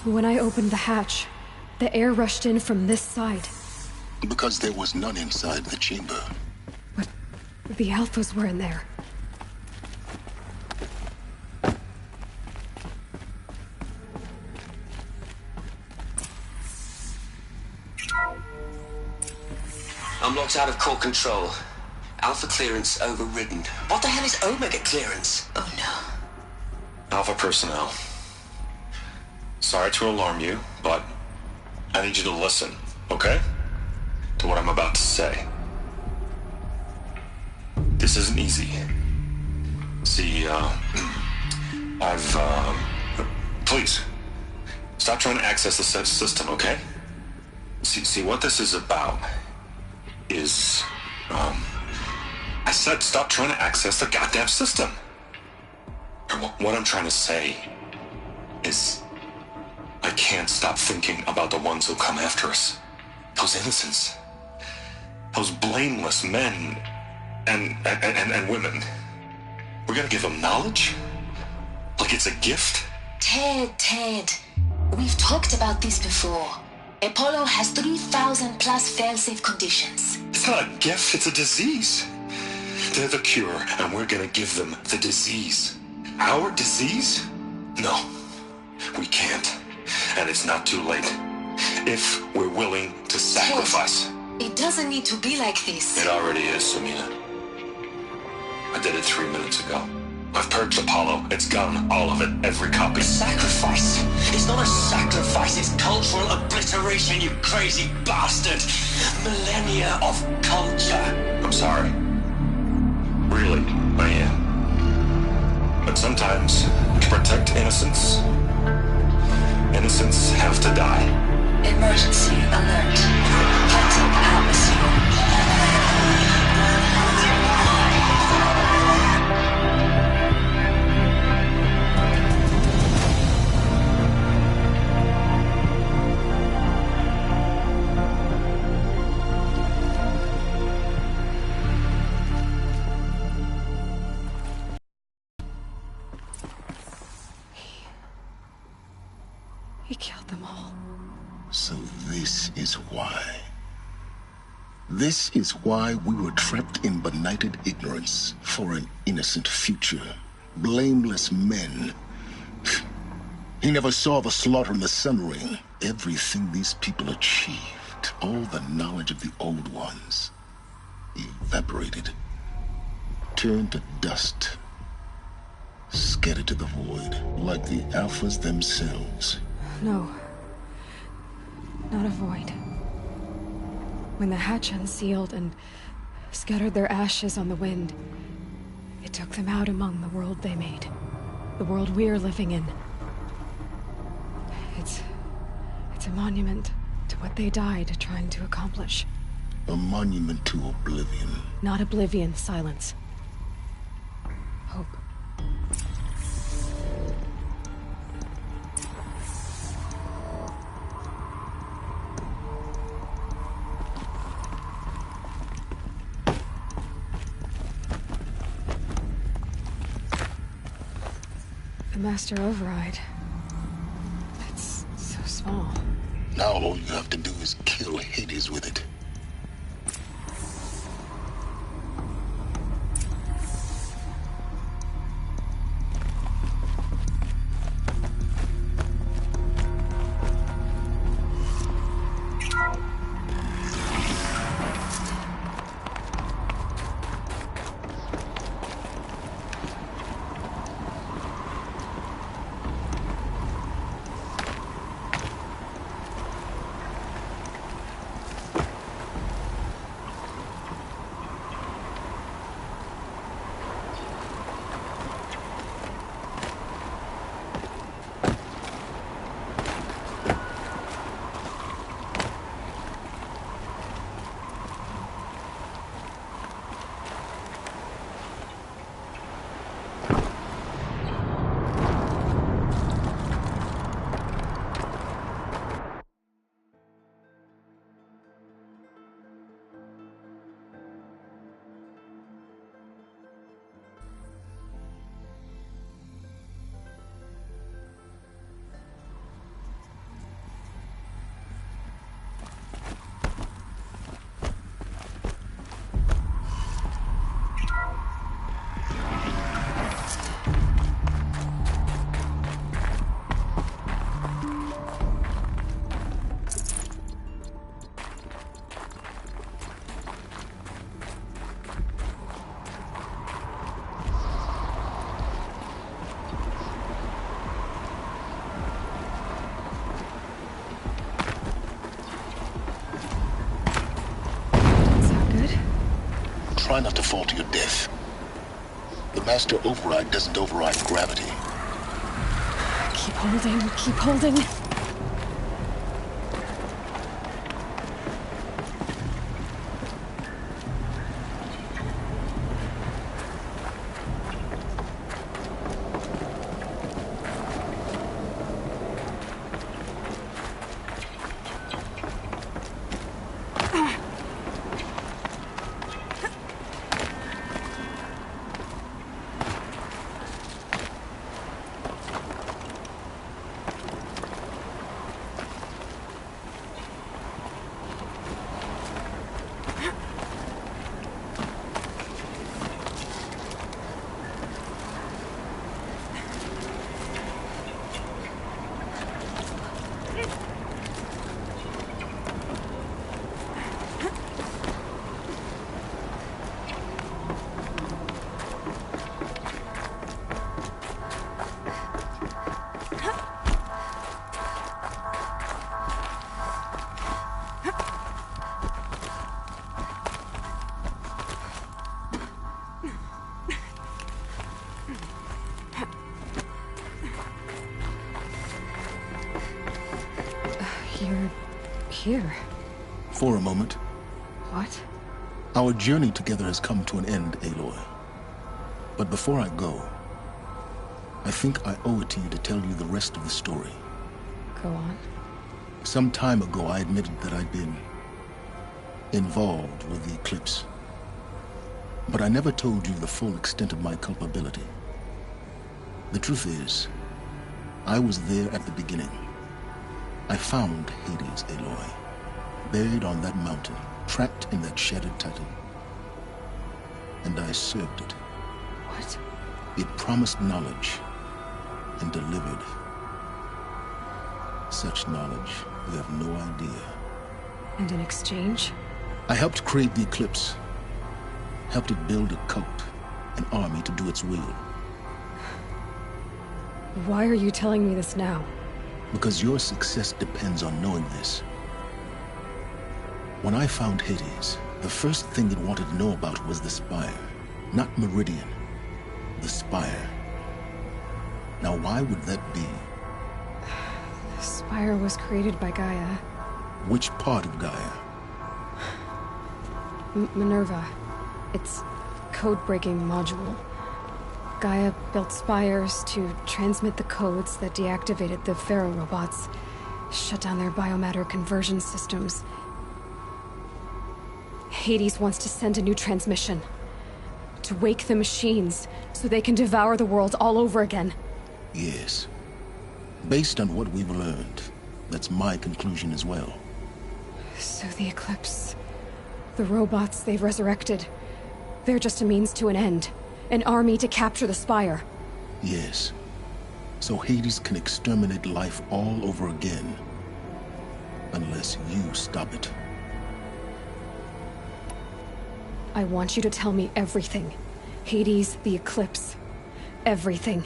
When I opened the hatch, the air rushed in from this side. Because there was none inside the chamber. But the Alphas were in there. I'm locked out of core control. Alpha clearance overridden. What the hell is Omega clearance? Oh no. Alpha personnel. Sorry to alarm you, but I need you to listen, okay? To what I'm about to say. This isn't easy. See, please, stop trying to access the system, okay? See, what this is about is, I said stop trying to access the goddamn system. What I'm trying to say is, I can't stop thinking about the ones who come after us. Those innocents. Those blameless men and women. We're gonna give them knowledge? Like it's a gift? Ted. We've talked about this before. Apollo has 3,000 plus fail-safe conditions. It's not a gift, it's a disease. They're the cure, and we're gonna give them the disease. Our disease? No, we can't. And it's not too late. If we're willing to sacrifice. Ted, it doesn't need to be like this. It already is, Samina. I did it 3 minutes ago. I've purged Apollo. It's gone. All of it. Every copy. Sacrifice? It's not a sacrifice. It's cultural obliteration, you crazy bastard. Millennia of culture. I'm sorry. Really, I am. But sometimes, to protect innocence, innocents have to die. Emergency alert. Detecting atmosphere. He killed them all. So this is why. This is why we were trapped in benighted ignorance for an innocent future. Blameless men. He never saw the slaughter in the Sun Ring. Everything these people achieved, all the knowledge of the old ones, evaporated, turned to dust, scattered to the void, like the Alphas themselves. No. Not a void. When the hatch unsealed and scattered their ashes on the wind, it took them out among the world they made. The world we're living in. It's a monument to what they died trying to accomplish. A monument to oblivion. Not oblivion, silence. Hope. The Master Override. It's so small. Now all you have to do is kill Hades with it. Try not to fall to your death. The master override doesn't override gravity. Keep holding, keep holding. You're here. For a moment. What? Our journey together has come to an end, Aloy. But before I go, I think I owe it to you to tell you the rest of the story. Go on. Some time ago, I admitted that I'd been involved with the eclipse. But I never told you the full extent of my culpability. The truth is, I was there at the beginning. I found Hades, Aloy, buried on that mountain, trapped in that shattered titan. And I served it. What? It promised knowledge and delivered such knowledge you have no idea. And in exchange? I helped create the eclipse, helped it build a cult, an army to do its will. Why are you telling me this now? Because your success depends on knowing this. When I found Hades, the first thing it wanted to know about was the Spire. Not Meridian. The Spire. Now why would that be? The Spire was created by Gaia. Which part of Gaia? Minerva. It's code-breaking module. Gaia built spires to transmit the codes that deactivated the Pharaoh robots, shut down their biomatter conversion systems. Hades wants to send a new transmission. To wake the machines, so they can devour the world all over again. Yes. Based on what we've learned, that's my conclusion as well. So the Eclipse... the robots they've resurrected... they're just a means to an end. An army to capture the Spire. Yes. So Hades can exterminate life all over again. Unless you stop it. I want you to tell me everything. Hades, the Eclipse. Everything.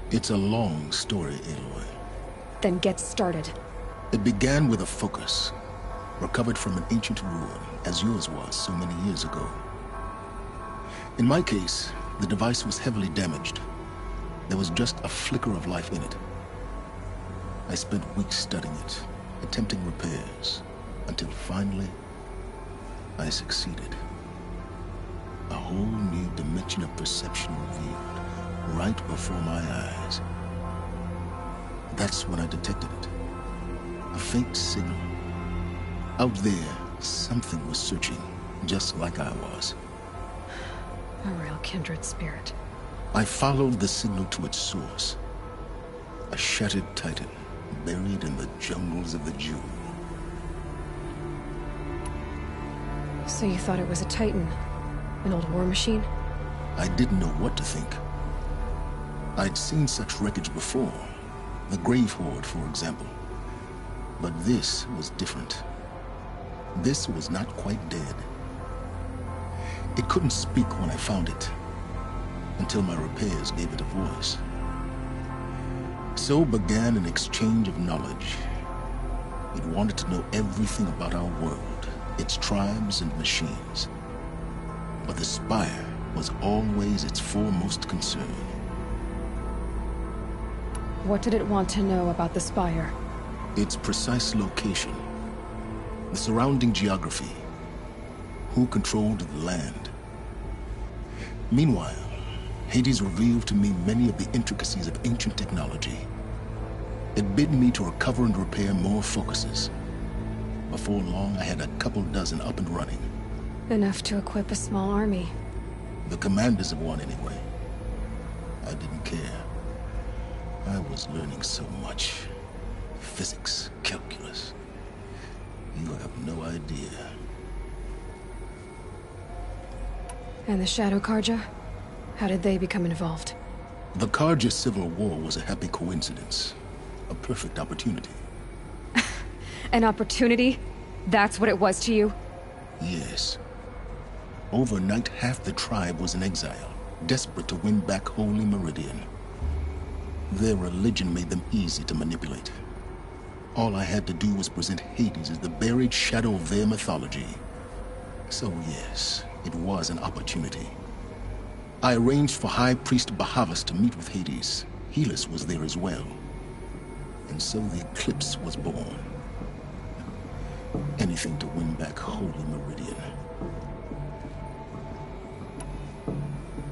It's a long story, Aloy. Then get started. It began with a focus, recovered from an ancient ruin, as yours was so many years ago. In my case, the device was heavily damaged. There was just a flicker of life in it. I spent weeks studying it, attempting repairs, until finally, I succeeded. A whole new dimension of perception revealed, right before my eyes. That's when I detected it. A faint signal. Out there, something was searching, just like I was. A real kindred spirit. I followed the signal to its source. A shattered titan, buried in the jungles of the June. So you thought it was a titan? An old war machine? I didn't know what to think. I'd seen such wreckage before. The Grave Horde, for example. But this was different. This was not quite dead. It couldn't speak when I found it, until my repairs gave it a voice. So began an exchange of knowledge. It wanted to know everything about our world, its tribes and machines. but the spire was always its foremost concern. What did it want to know about the spire? Its precise location, the surrounding geography, who controlled the land. Meanwhile, Hades revealed to me many of the intricacies of ancient technology. It bid me to recover and repair more focuses. Before long, I had a couple dozen up and running. Enough to equip a small army. The commanders of one, anyway. I didn't care. I was learning so much. Physics, calculus. You have no idea. And the Shadow Karja? How did they become involved? The Karja Civil War was a happy coincidence. A perfect opportunity. An opportunity? That's what it was to you? Yes. Overnight, half the tribe was in exile, desperate to win back Holy Meridian. Their religion made them easy to manipulate. All I had to do was present Hades as the buried shadow of their mythology. So yes, it was an opportunity. I arranged for High Priest Bahavas to meet with Hades. Helis was there as well. And so the eclipse was born. Anything to win back Holy Meridian.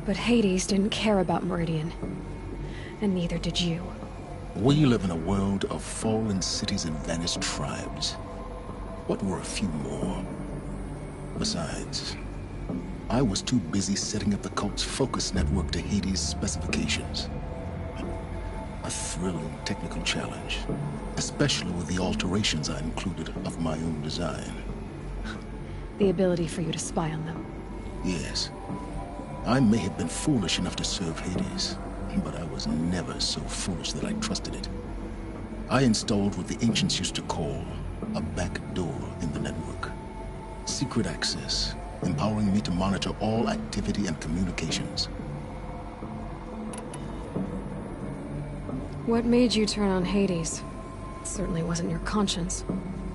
But Hades didn't care about Meridian. And neither did you. We live in a world of fallen cities and vanished tribes. What were a few more? Besides, I was too busy setting up the cult's focus network to Hades' specifications. A thrilling technical challenge, especially with the alterations I included of my own design. The ability for you to spy on them. Yes. I may have been foolish enough to serve Hades, but I was never so foolish that I trusted it. I installed what the ancients used to call a back door in the network. Secret access, empowering me to monitor all activity and communications. What made you turn on Hades? It certainly wasn't your conscience.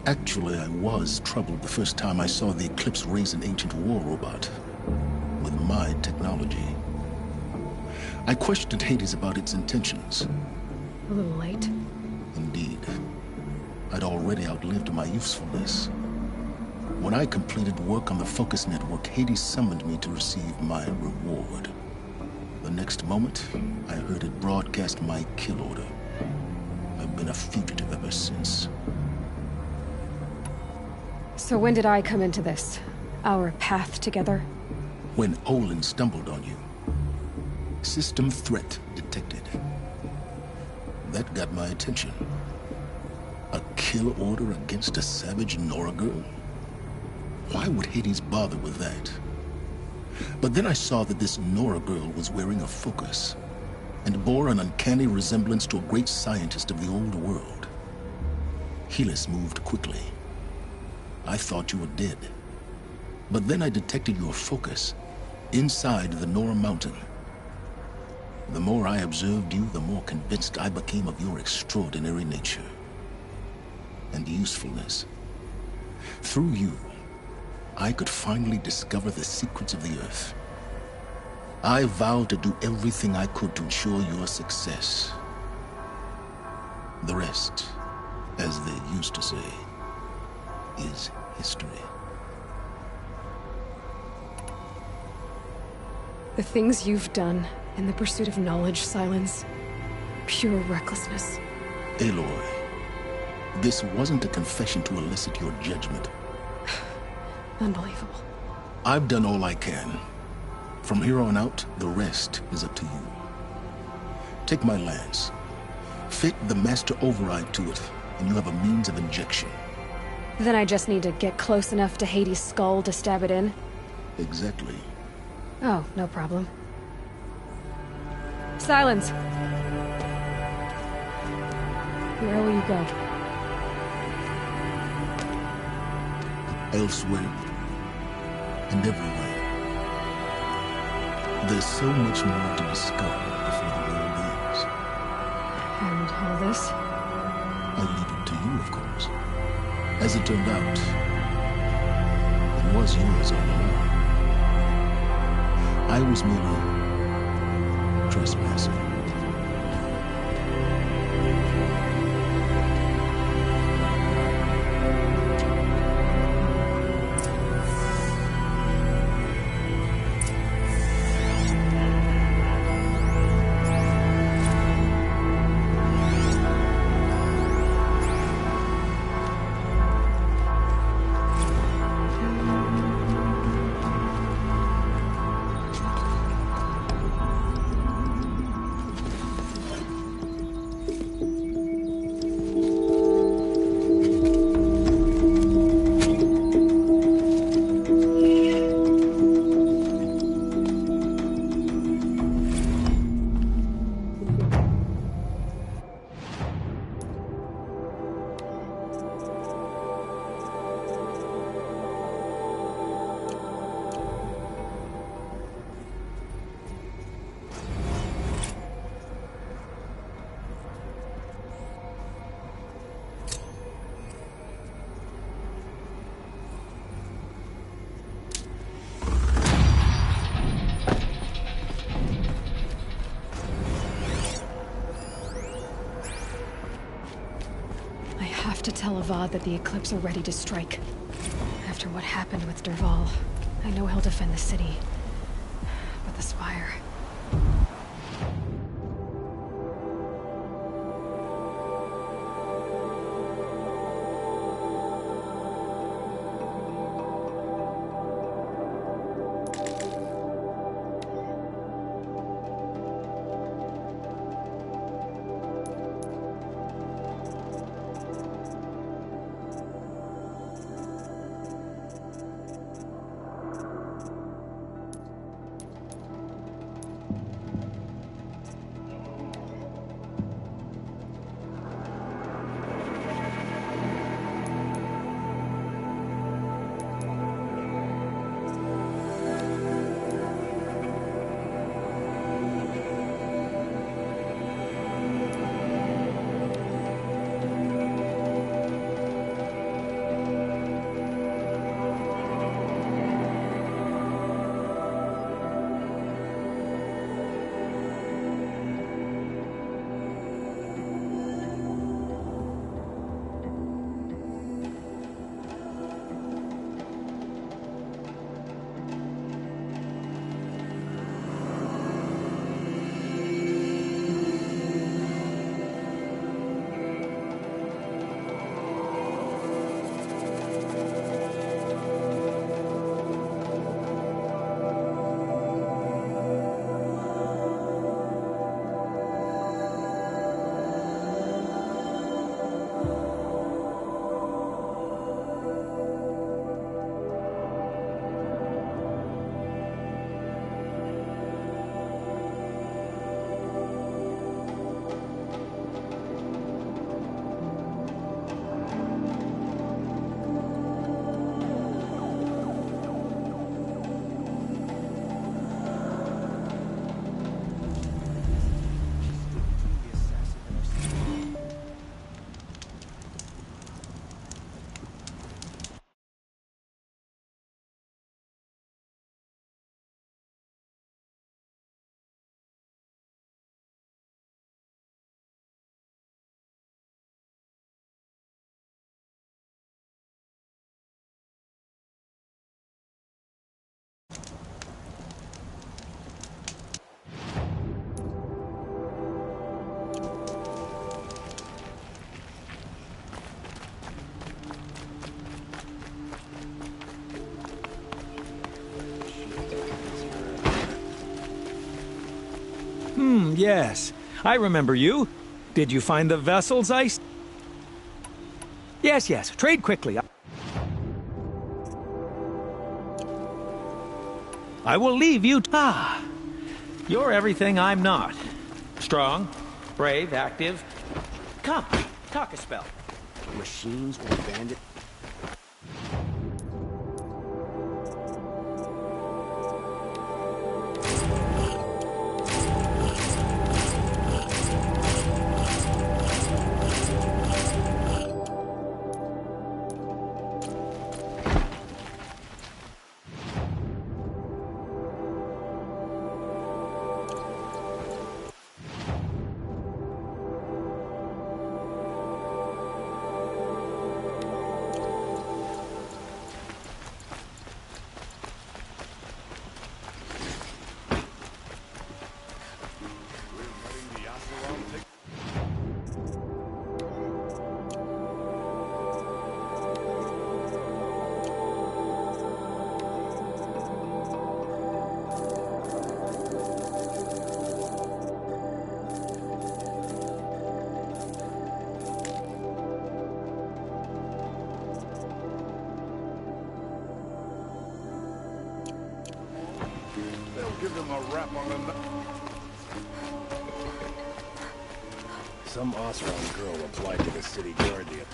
Actually, I was troubled the first time I saw the Eclipse raise an ancient war robot. With my technology. I questioned Hades about its intentions. A little late. Indeed. I'd already outlived my usefulness. When I completed work on the Focus Network, Hades summoned me to receive my reward. The next moment, I heard it broadcast my kill order. I've been a fugitive ever since. So when did I come into this? Our path together? When Olin stumbled on you. System threat detected. That got my attention. A kill order against a savage Nora girl? Why would Hades bother with that? But then I saw that this Nora girl was wearing a focus, and bore an uncanny resemblance to a great scientist of the old world. Helis moved quickly. I thought you were dead. But then I detected your focus inside the Nora mountain. The more I observed you, the more convinced I became of your extraordinary nature and usefulness. Through you, I could finally discover the secrets of the Earth. I vowed to do everything I could to ensure your success. The rest, as they used to say, is history. The things you've done in the pursuit of knowledge, Silence, pure recklessness. Aloy, this wasn't a confession to elicit your judgment. Unbelievable. I've done all I can. From here on out, the rest is up to you. Take my lance. Fit the master override to it, and you have a means of injection. Then I just need to get close enough to Hades' skull to stab it in? Exactly. Oh, no problem. Silence! Where will you go? Elsewhere. And everywhere. There's so much more to discover before the world ends. And all this? I leave it to you, of course. As it turned out, it was yours all along. I was merely trespassing. To tell Avad that the Eclipse are ready to strike. After what happened with Derval, I know he'll defend the city. But the Spire... Yes. I remember you. Did you find the vessels Yes. Trade quickly. I will leave you. You're everything I'm not. Strong, brave, active. Come, talk a spell. Machines or bandits? Give them a rap on the... Some Osram girl applied to the city guardian.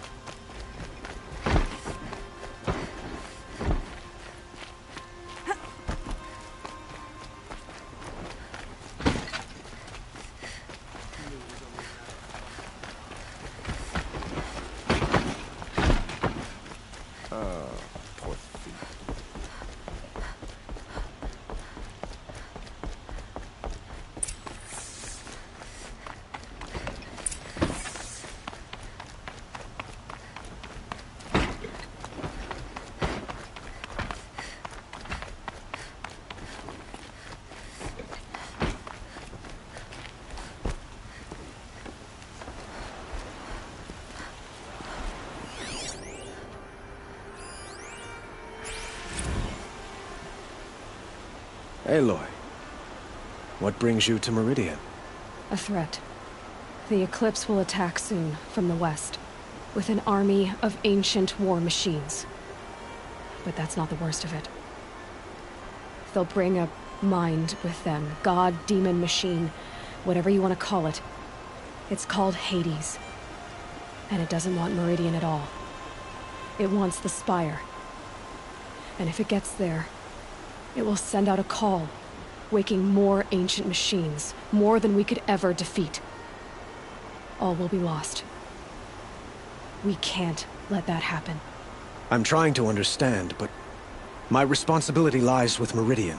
Aloy, what brings you to Meridian? A threat. The Eclipse will attack soon, from the west, with an army of ancient war machines. But that's not the worst of it. They'll bring a mind with them, god, demon, machine, whatever you want to call it. It's called Hades. And it doesn't want Meridian at all. It wants the Spire. And if it gets there, it will send out a call, waking more ancient machines, more than we could ever defeat. All will be lost. We can't let that happen. I'm trying to understand, but my responsibility lies with Meridian.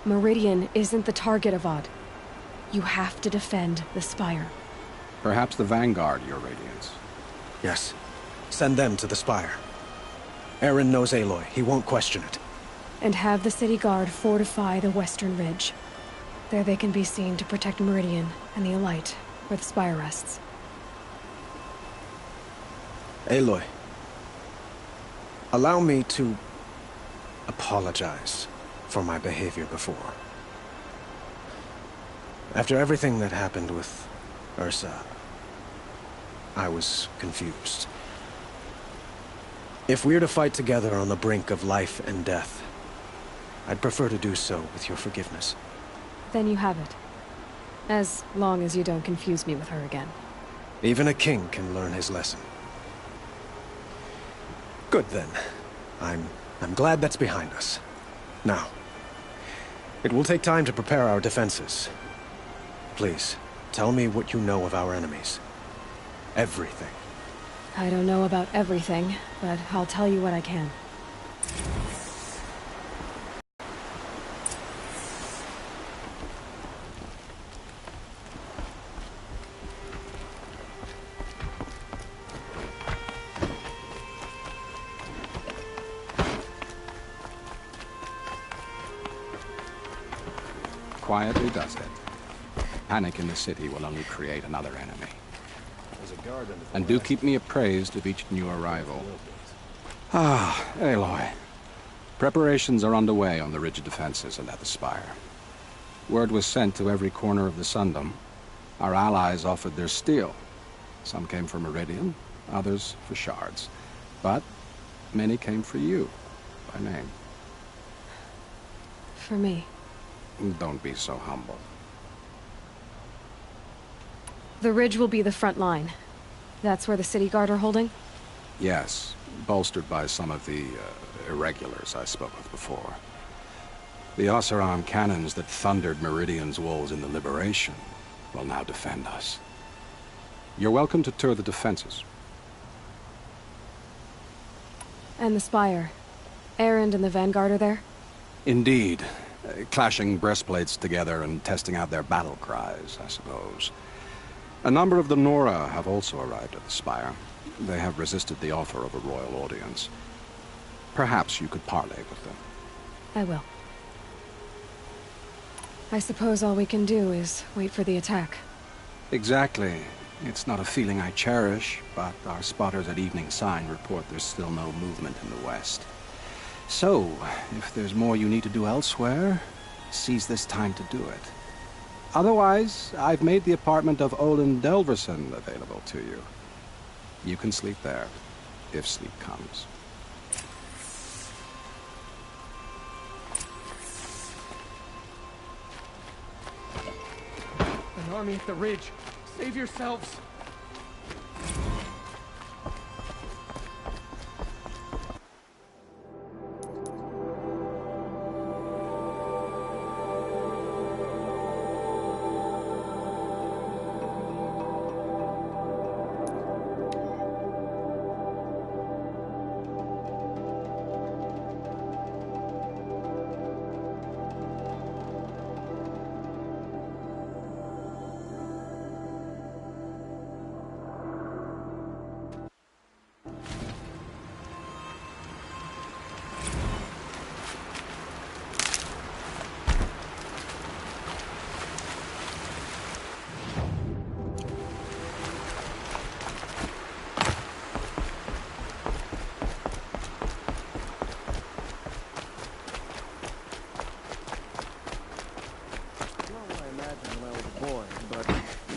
Meridian isn't the target, Avad. You have to defend the Spire. Perhaps the Vanguard, Your Radiance. Yes. Send them to the Spire. Aaron knows Aloy. He won't question it. And have the City Guard fortify the western ridge. There they can be seen to protect Meridian and the Elite, where the Spire rests. Aloy, allow me to apologize for my behavior before. After everything that happened with Ursa, I was confused. If we're to fight together on the brink of life and death, I'd prefer to do so with your forgiveness. Then you have it. As long as you don't confuse me with her again. Even a king can learn his lesson. Good then. I'm glad that's behind us. Now, it will take time to prepare our defenses. Please, tell me what you know of our enemies. Everything. I don't know about everything, but I'll tell you what I can. Quietly does it. Panic in the city will only create another enemy. And do keep me appraised of each new arrival. Ah, Aloy. Preparations are underway on the ridge of defenses and at the Spire. Word was sent to every corner of the Sundom. Our allies offered their steel. Some came for Meridian, others for shards. But many came for you, by name. For me. Don't be so humble. The ridge will be the front line. That's where the City Guard are holding? Yes, bolstered by some of the irregulars I spoke of before. The Oseram cannons that thundered Meridian's walls in the Liberation will now defend us. You're welcome to tour the defenses. And the Spire. Erend and the Vanguard are there? Indeed. Clashing breastplates together and testing out their battle cries, I suppose. A number of the Nora have also arrived at the Spire. They have resisted the offer of a royal audience. Perhaps you could parley with them. I will. I suppose all we can do is wait for the attack. Exactly. It's not a feeling I cherish, but our spotters at Evening Sign report there's still no movement in the west. So, if there's more you need to do elsewhere, seize this time to do it. Otherwise, I've made the apartment of Olin Delverson available to you. You can sleep there, if sleep comes. An army at the ridge. Save yourselves.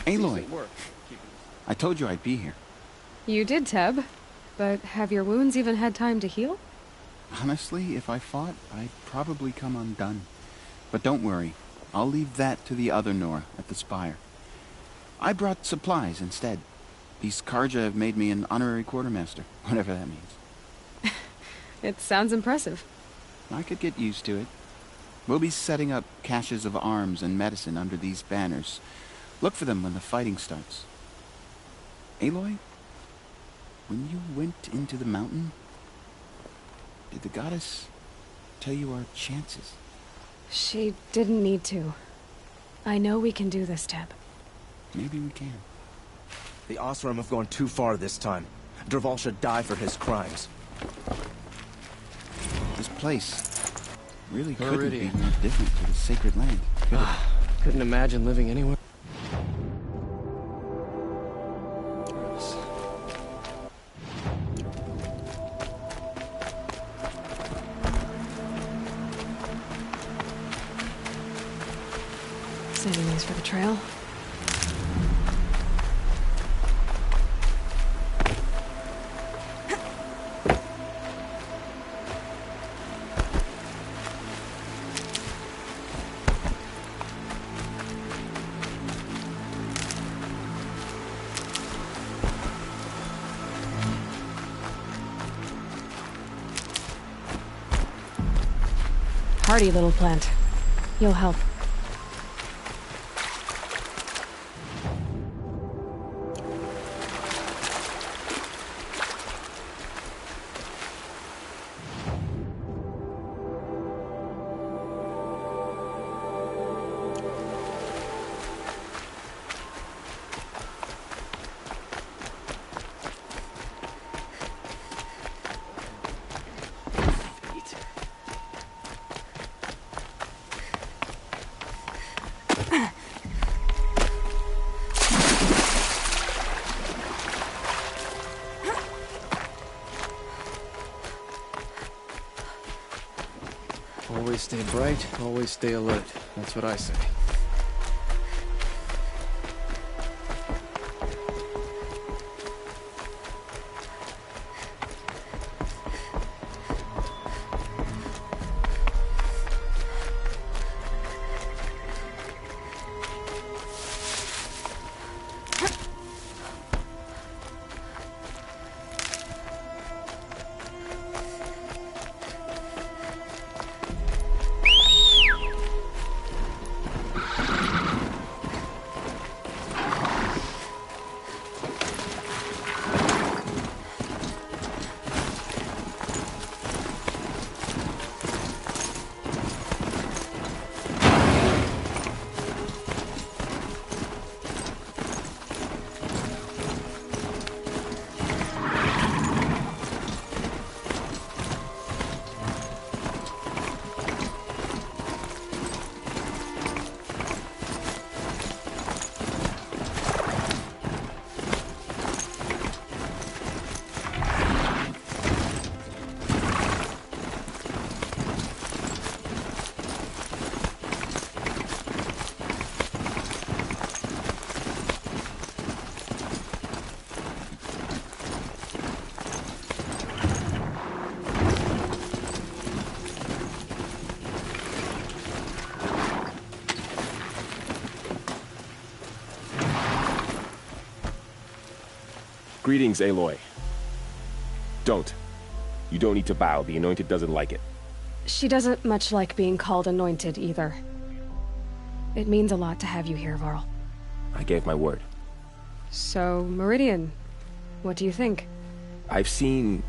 Aloy, I told you I'd be here. You did, Teb. But have your wounds even had time to heal? Honestly, if I fought, I'd probably come undone. But don't worry, I'll leave that to the other Nora at the Spire. I brought supplies instead. These Karja have made me an honorary quartermaster, whatever that means. It sounds impressive. I could get used to it. We'll be setting up caches of arms and medicine under these banners. Look for them when the fighting starts. Aloy, when you went into the mountain, did the goddess tell you our chances? She didn't need to. I know we can do this, Teb. Maybe we can. The Osram have gone too far this time. Dervahl should die for his crimes. This place really couldn't be more different to the sacred land, could it? Couldn't imagine living anywhere. Saving these for the trail. Hardy little plant. You'll help. Always stay bright, always stay alert. That's what I say. Greetings, Aloy. Don't. You don't need to bow. The Anointed doesn't like it. She doesn't much like being called Anointed, either. It means a lot to have you here, Varl. I gave my word. So, Meridian, what do you think? I've seen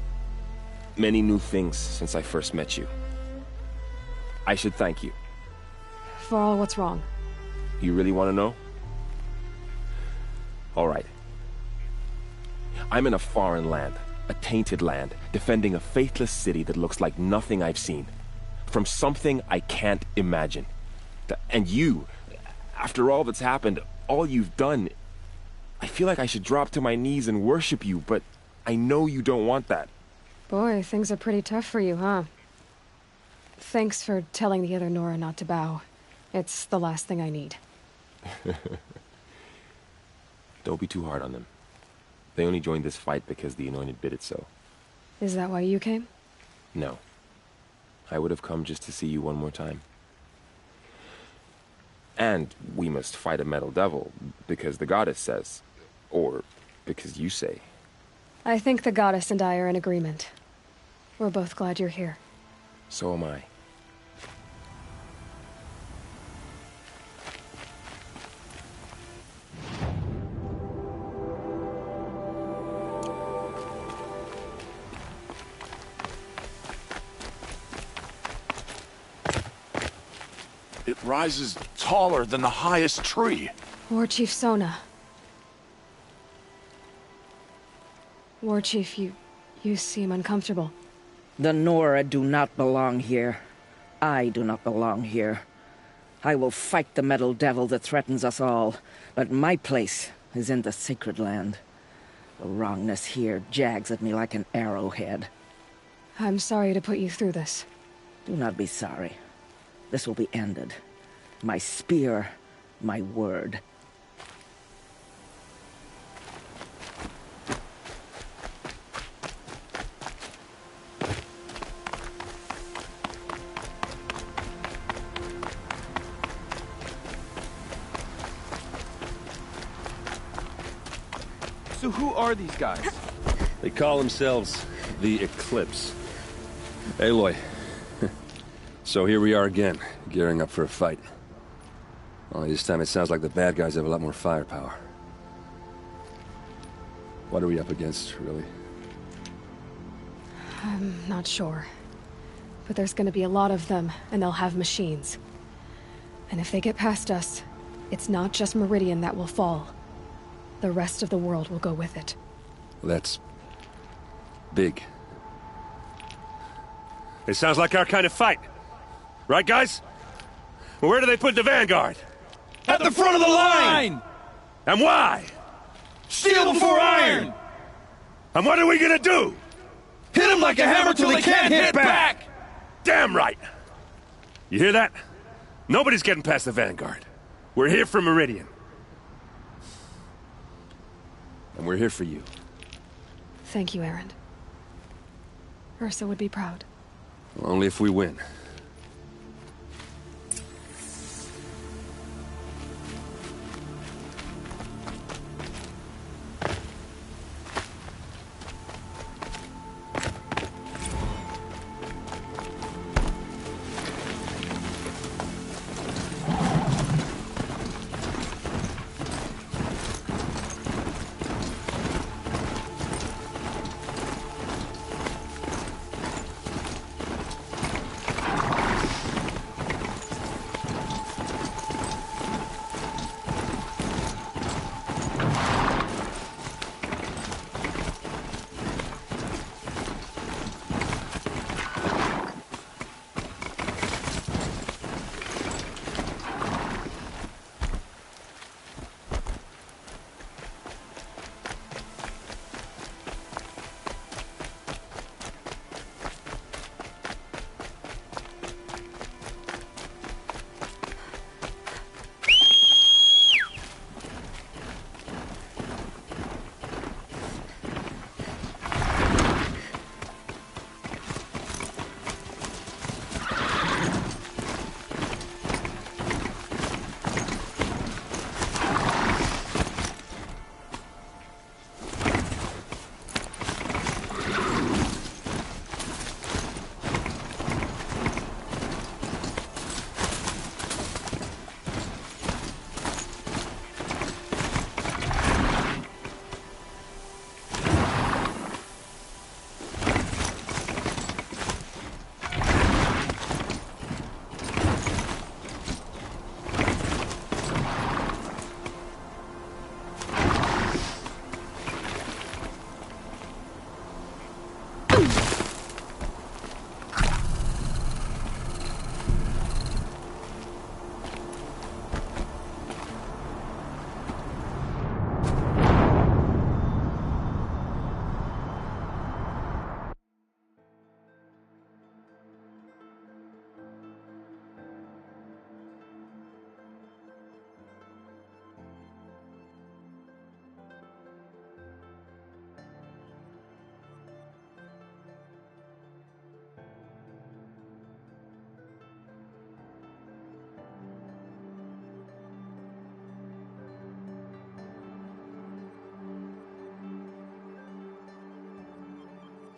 many new things since I first met you. I should thank you. Varl, what's wrong? You really want to know? All right. I'm in a foreign land, a tainted land, defending a faithless city that looks like nothing I've seen. From something I can't imagine. And you, after all that's happened, all you've done, I feel like I should drop to my knees and worship you, but I know you don't want that. Boy, things are pretty tough for you, huh? Thanks for telling the other Nora not to bow. It's the last thing I need. Don't be too hard on them. They only joined this fight because the Anointed bid it so. Is that why you came? No. I would have come just to see you one more time. And we must fight a metal devil, because the goddess says. Or because you say. I think the goddess and I are in agreement. We're both glad you're here. So am I. It rises taller than the highest tree. War Chief Sona. War Chief, you seem uncomfortable. The Nora do not belong here. I do not belong here. I will fight the metal devil that threatens us all, but my place is in the sacred land. The wrongness here jags at me like an arrowhead. I'm sorry to put you through this. Do not be sorry. This will be ended. My spear, my word. So who are these guys? They call themselves the Eclipse. Aloy. So here we are again, gearing up for a fight. Only this time it sounds like the bad guys have a lot more firepower. What are we up against, really? I'm not sure. But there's gonna be a lot of them, and they'll have machines. And if they get past us, it's not just Meridian that will fall. The rest of the world will go with it. Well, that's big. It sounds like our kind of fight. Right, guys? Where do they put the Vanguard? At the front of the line! And why? Steel before iron! And what are we gonna do? Hit them like a hammer till they can't hit back! Damn right! You hear that? Nobody's getting past the Vanguard. We're here for Meridian. And we're here for you. Thank you, Erend. Ursa would be proud. Well, only if we win.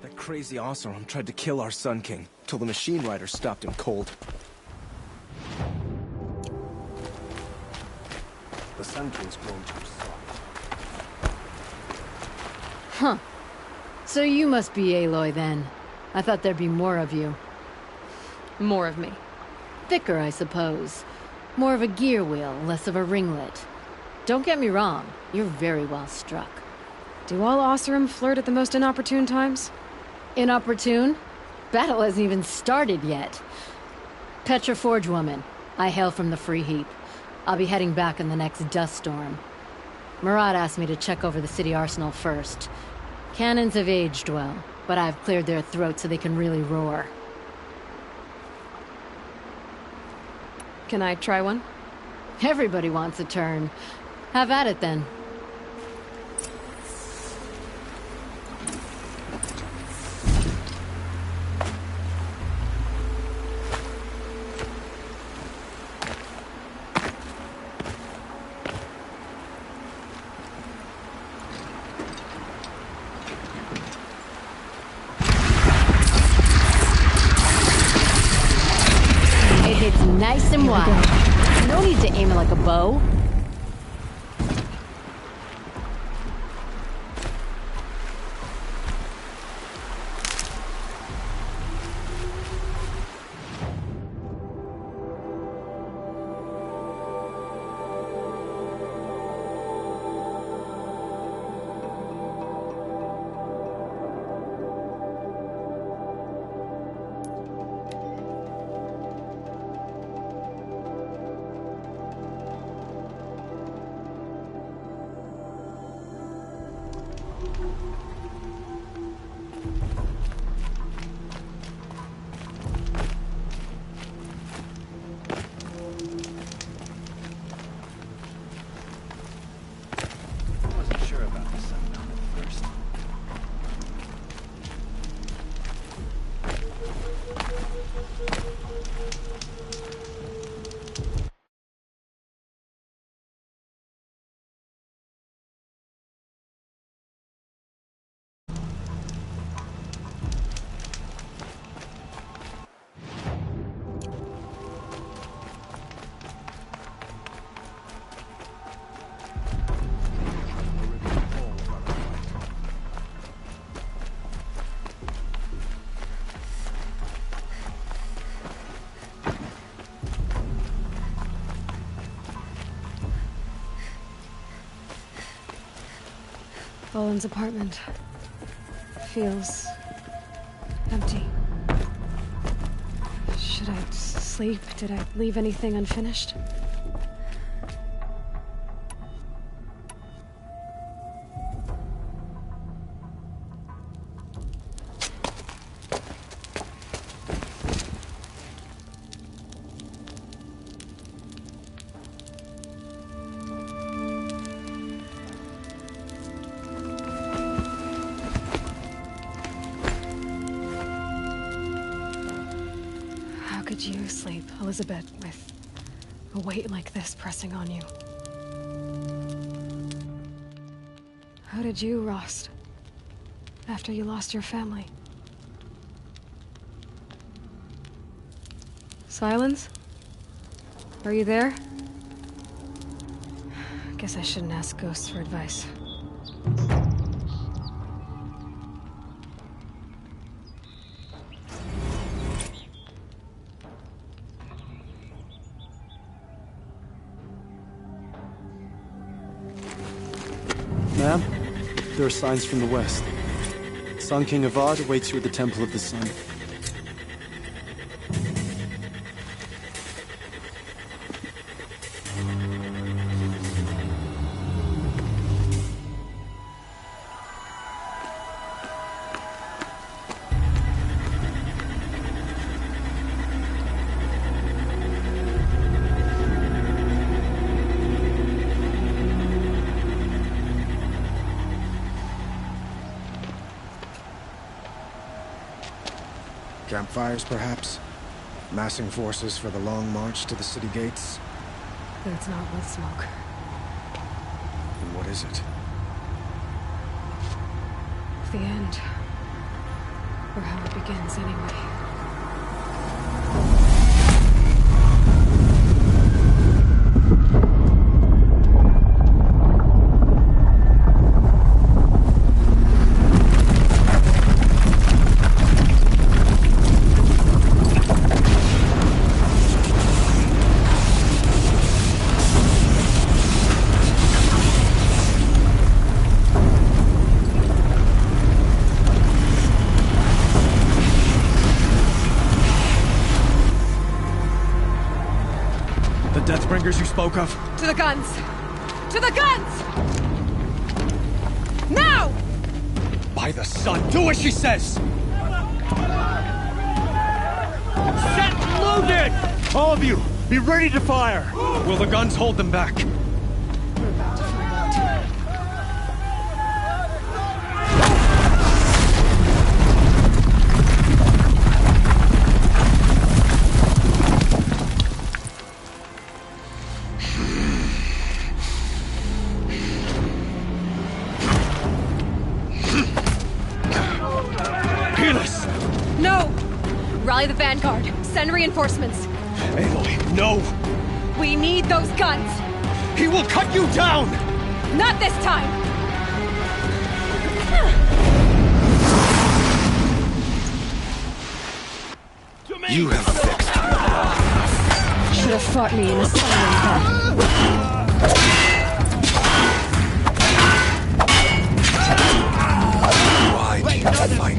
That crazy Oseram tried to kill our Sun King, till the machine riders stopped him cold. The Sun King's grown too soft. Huh. So you must be Aloy, then. I thought there'd be more of you. More of me. Thicker, I suppose. More of a gear wheel, less of a ringlet. Don't get me wrong, you're very well struck. Do all Oseram flirt at the most inopportune times? Inopportune? Battle hasn't even started yet. Petra Forge woman. I hail from the Free Heap. I'll be heading back in the next dust storm. Murad asked me to check over the city arsenal first. Cannons have aged well, but I've cleared their throats so they can really roar. Can I try one? Everybody wants a turn. Have at it, then. It hits nice and wide. No need to aim it like a bow. Boland's apartment feels empty. Should I sleep? Did I leave anything unfinished? How could you sleep, Elizabeth, with a weight like this pressing on you? How did you, Rost, after you lost your family? Silence? Are you there? Guess I shouldn't ask ghosts for advice. Ma'am, there are signs from the west. Sun King Avad awaits you at the Temple of the Sun. Campfires, perhaps? Massing forces for the long march to the city gates? That's not with smoke. And what is it? The end. Or how it begins, anyway. Deathbringers you spoke of? To the guns! To the guns! Now! By the sun, do as she says! Set loaded! All of you, be ready to fire! Will the guns hold them back? We're about to find out. No! Rally the vanguard. Send reinforcements. Aloy, no! We need those guns! He will cut you down! Not this time! You have fixed me long. Should have fought me in the sun. Why do you fight?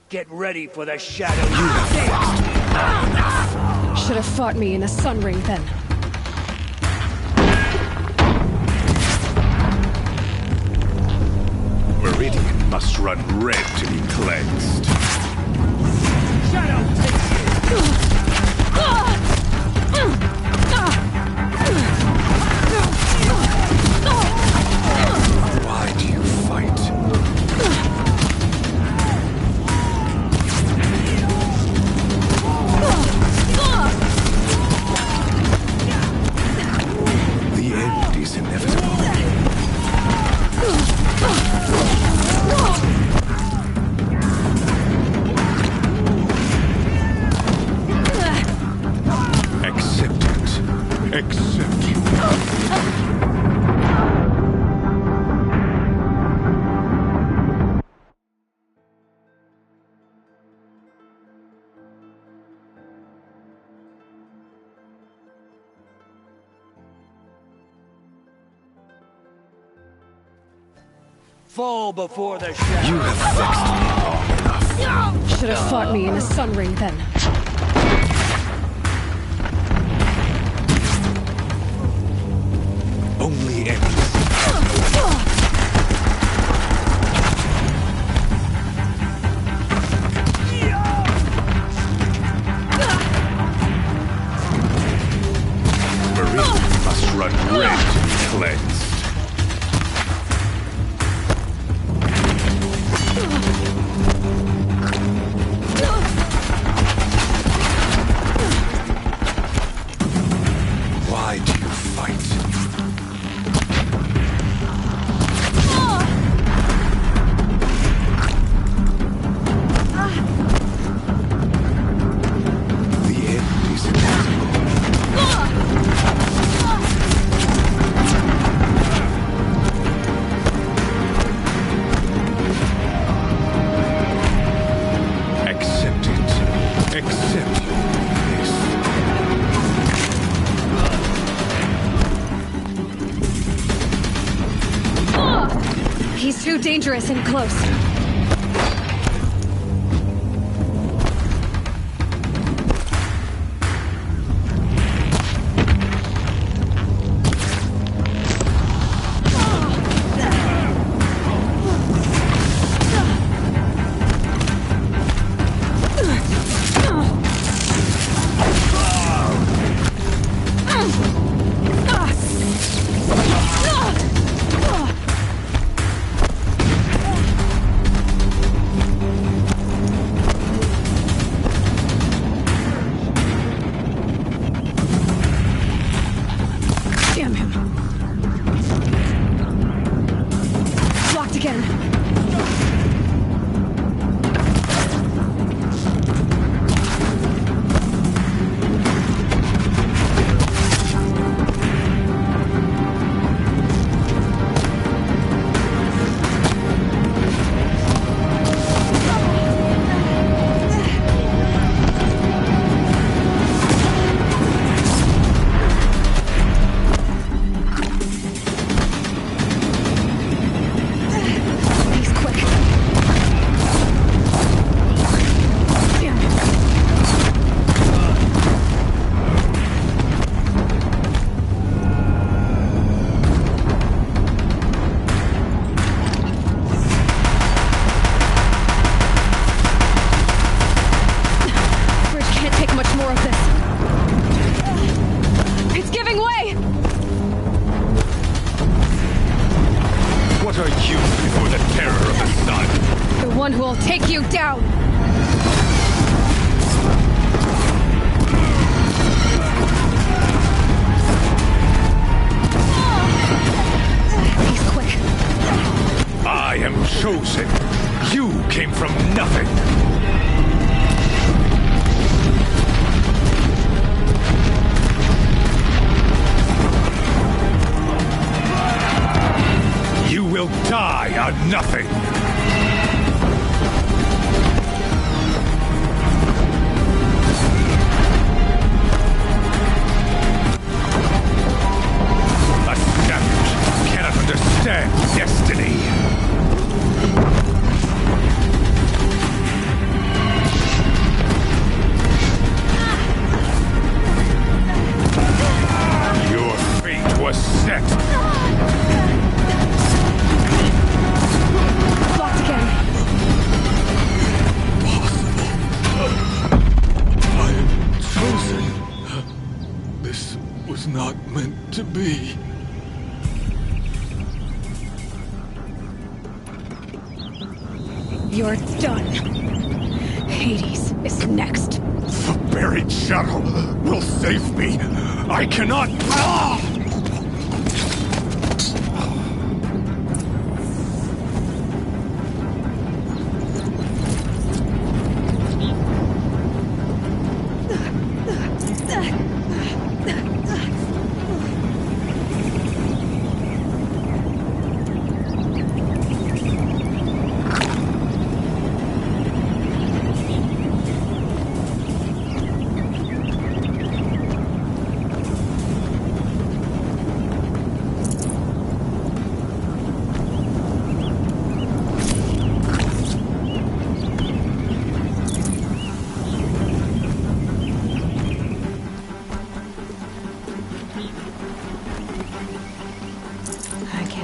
Get ready for the shadow. Should have fought me in a sun ring then. Meridian must run red to be cleansed. Shadow takes you. Why do you fight? The end is inevitable. Accept it. Accept it. Fall before the shadow. You have vexed me long enough. Should have fought me in a sun ring then. Only enemies. Meridian must run red to be cleansed. Why do you fight? The end is inevitable. He's too dangerous and close. You're done. Hades is next. The buried shuttle will save me. I cannot...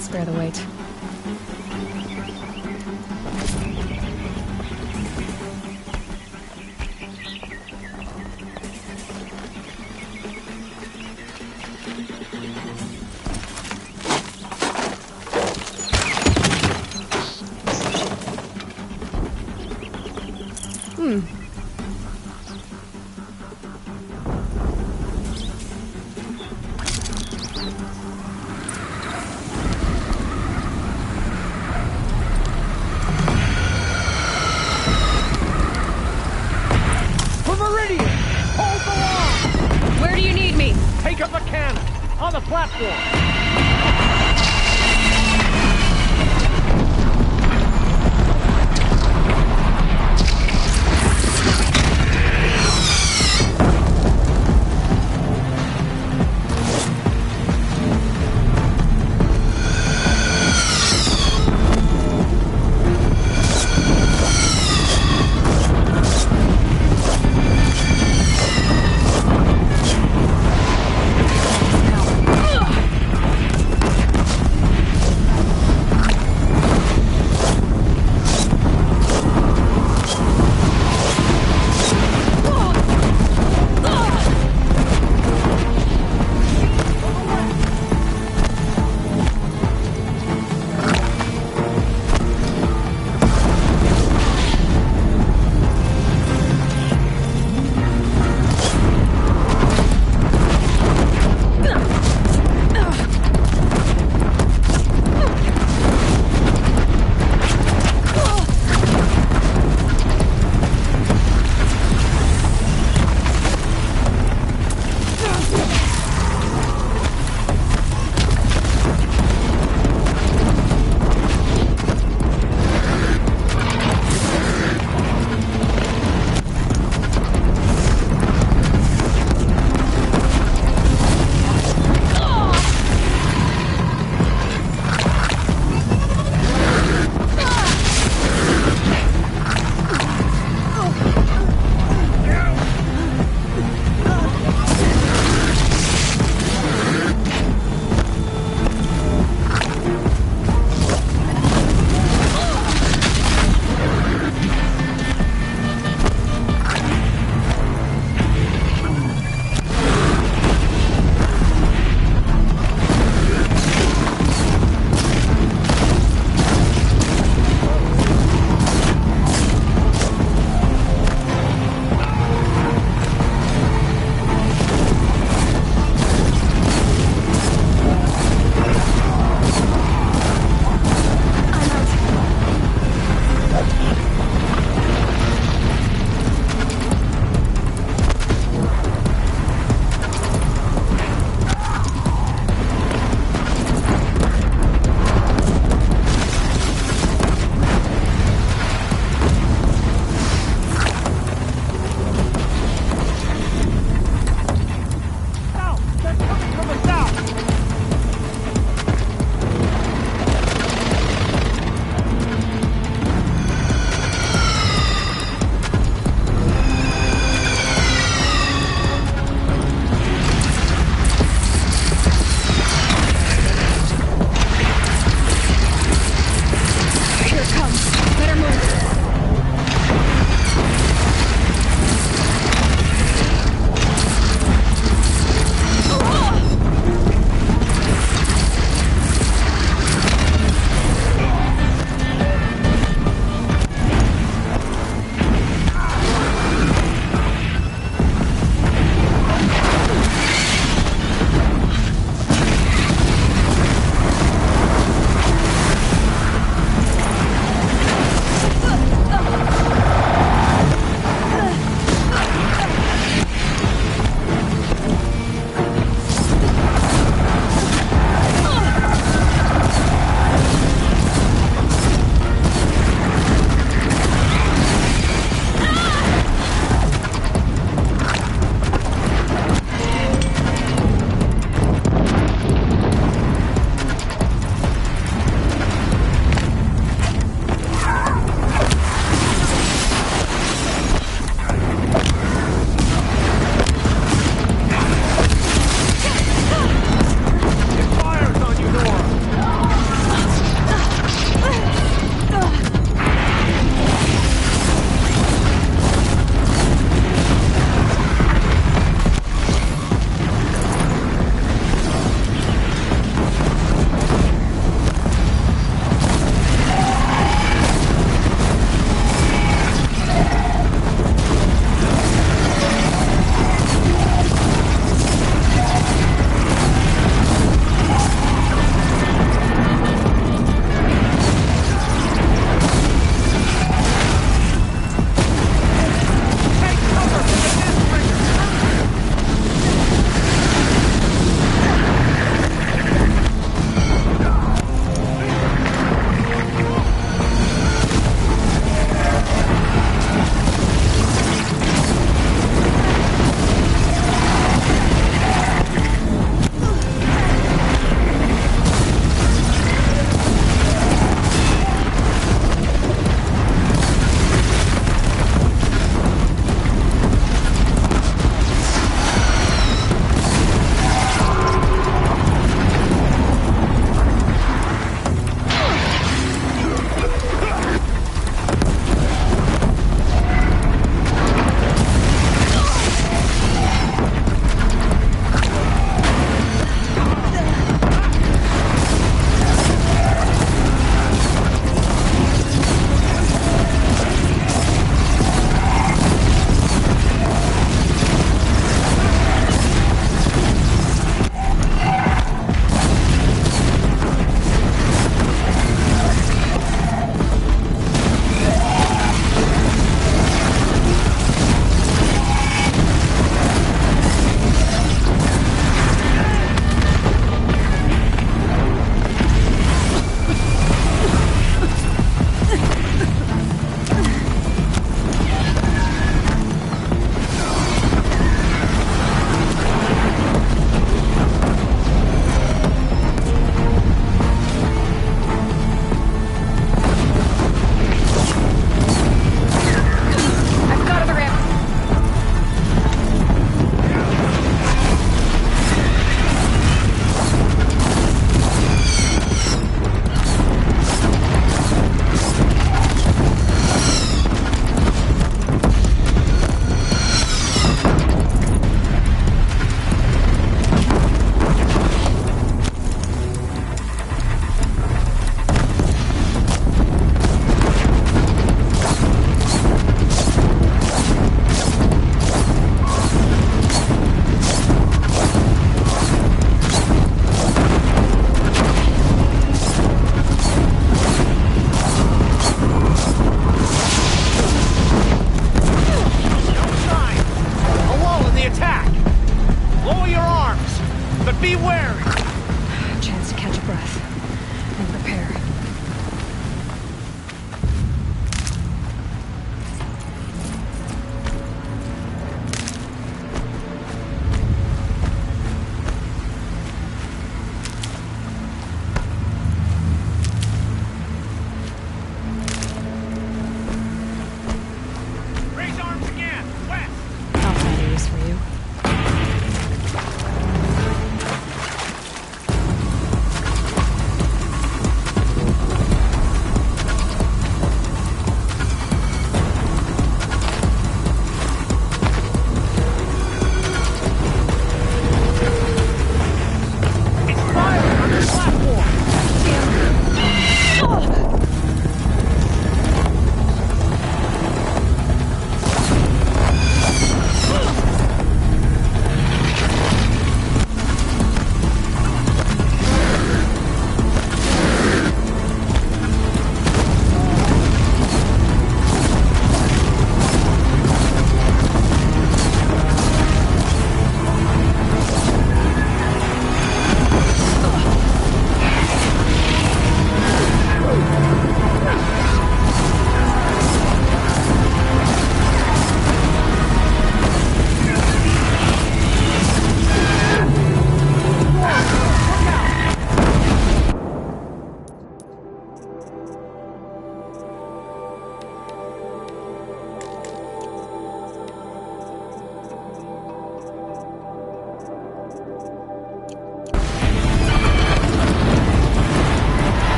Spare the weight. On the platform!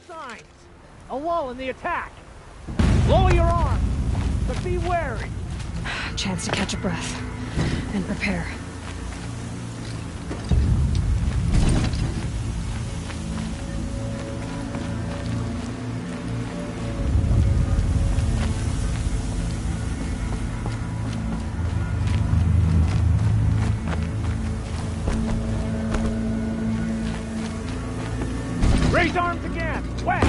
signs. A lull in the attack. Lower your arms, but be wary. Chance to catch a breath and prepare. Raise arms again. West.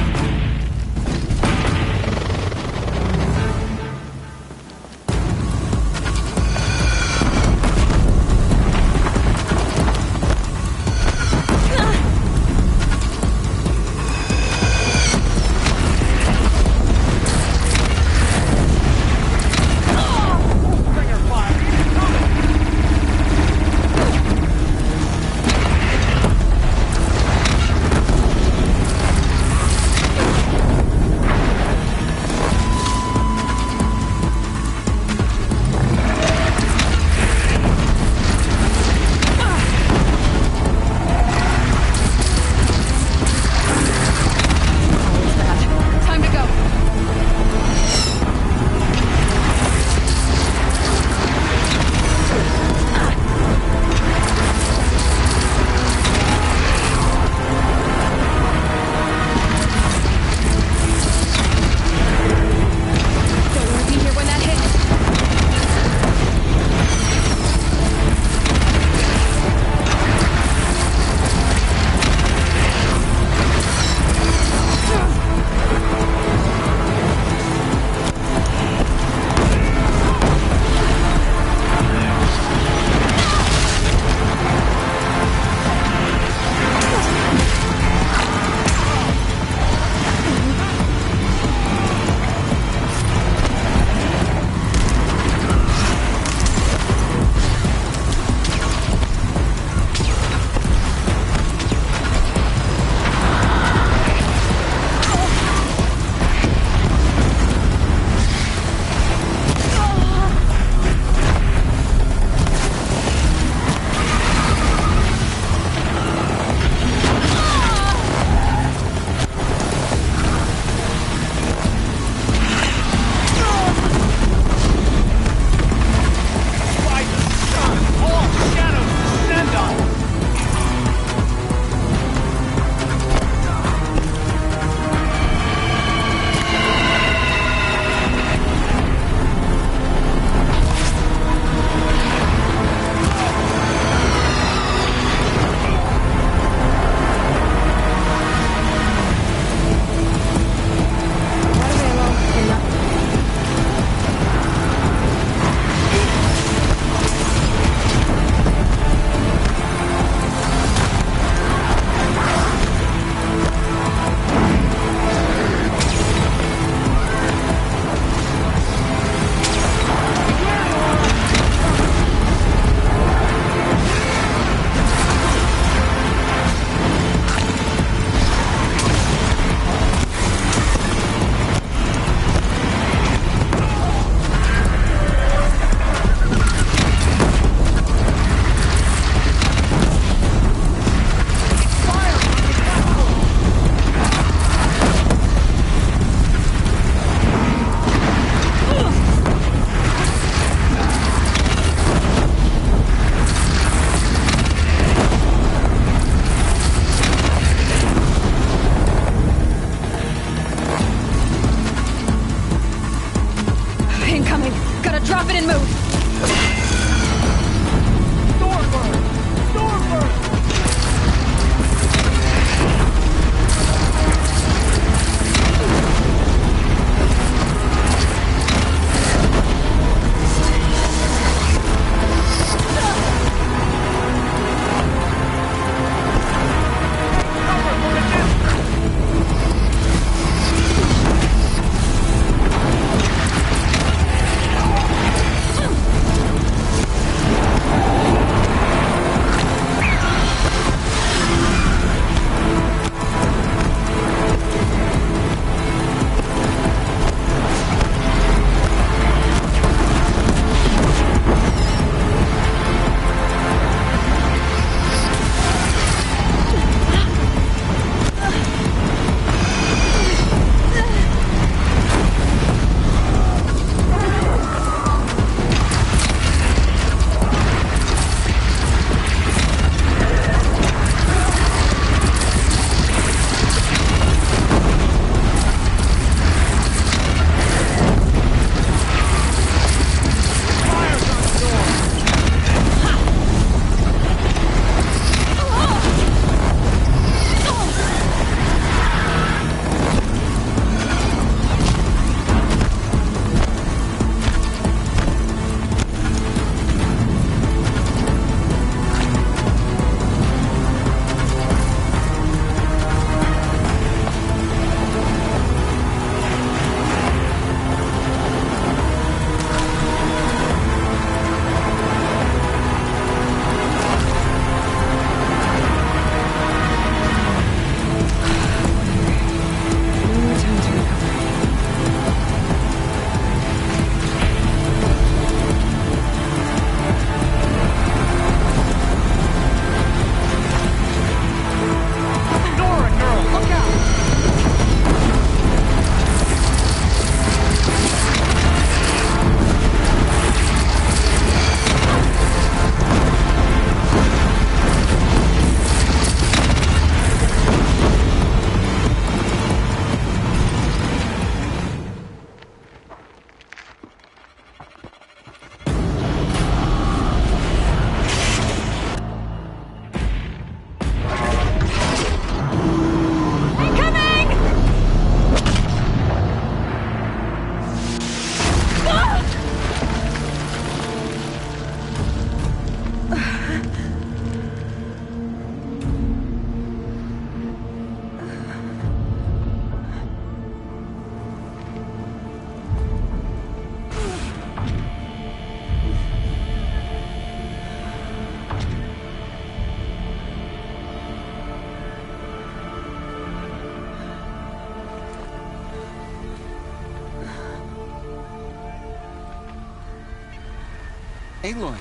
Aloy!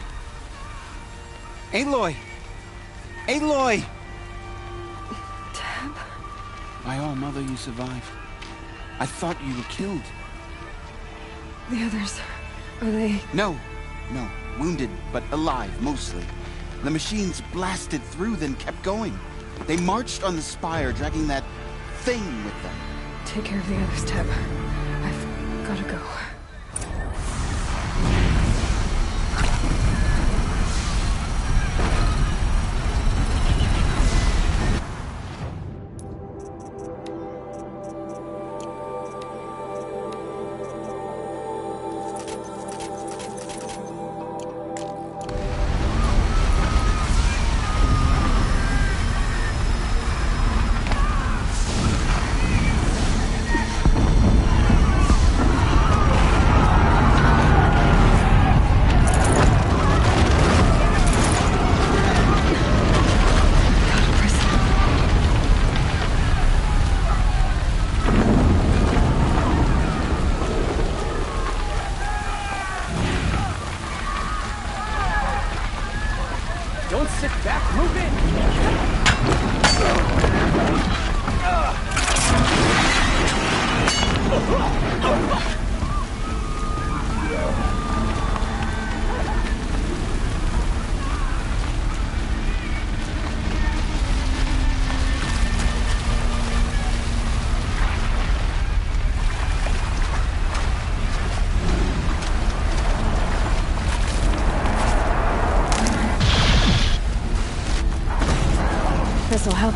Aloy! Aloy! Tab? My all-mother, you survived. I thought you were killed. The others, are they... No. Wounded, but alive, mostly. The machines blasted through, then kept going. They marched on the spire, dragging that thing with them. Take care of the others, Tab. I've gotta go. Don't sit back, move in! This'll help.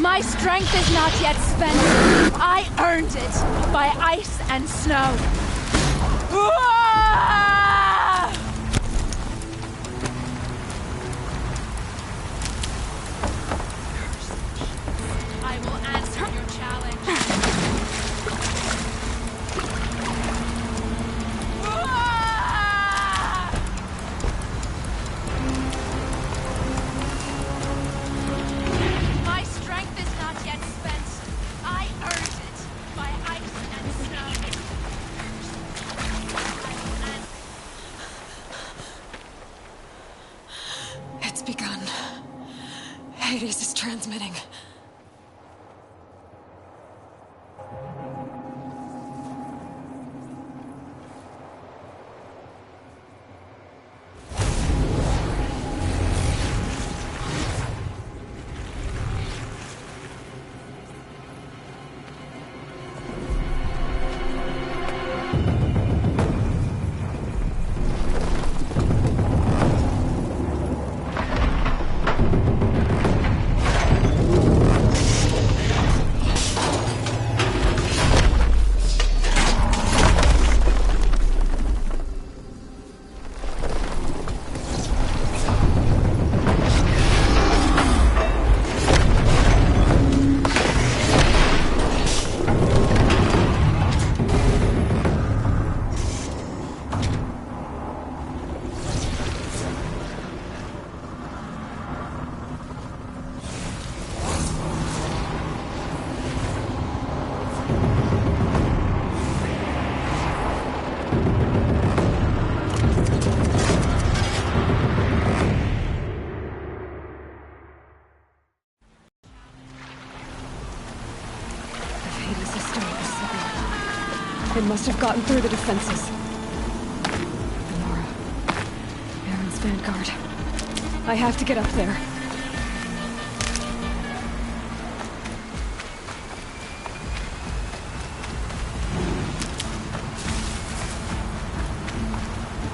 My strength is not yet spent. I earned it by ice and snow. I will answer your challenge. My strength is not yet spent. I earned it by ice and snow. It's begun. Hades is transmitting. It must have gotten through the defenses. Nora. Baron's vanguard. I have to get up there.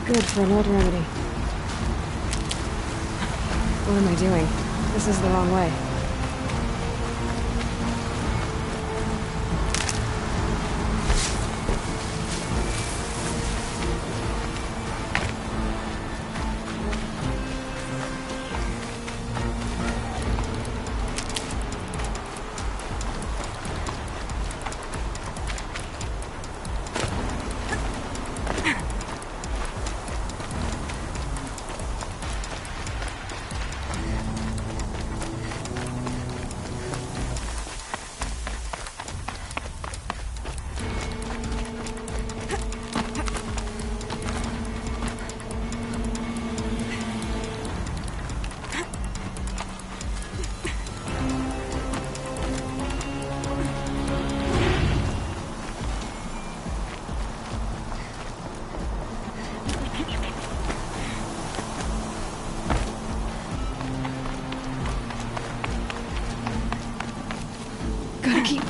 Good for an old remedy. What am I doing? This is the wrong way.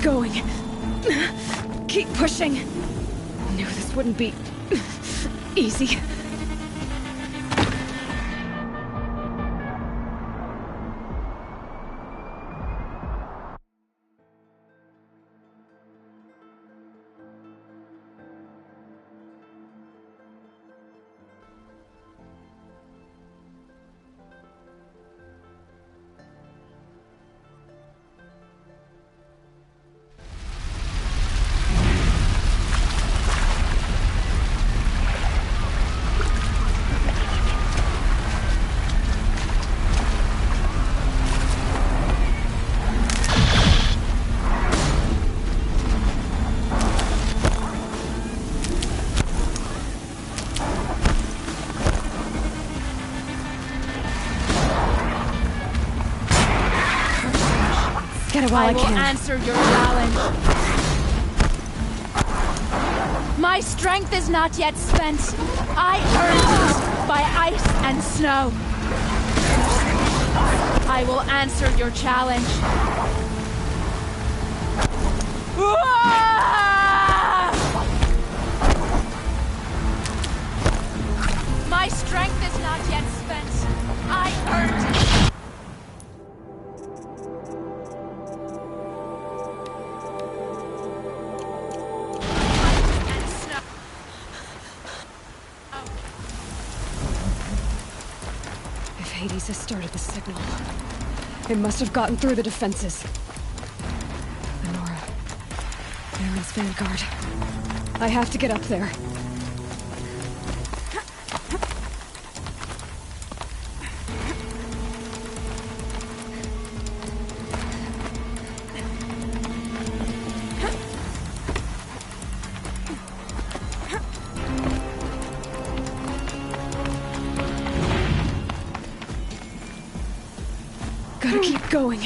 going. Keep pushing. Knew this wouldn't be easy. I will answer your challenge. My strength is not yet spent. I earned it by ice and snow. I will answer your challenge. My strength is not yet spent. I earned it. Hades has started the signal. It must have gotten through the defenses. Lenora. Aaron's vanguard. I have to get up there. Gotta keep going.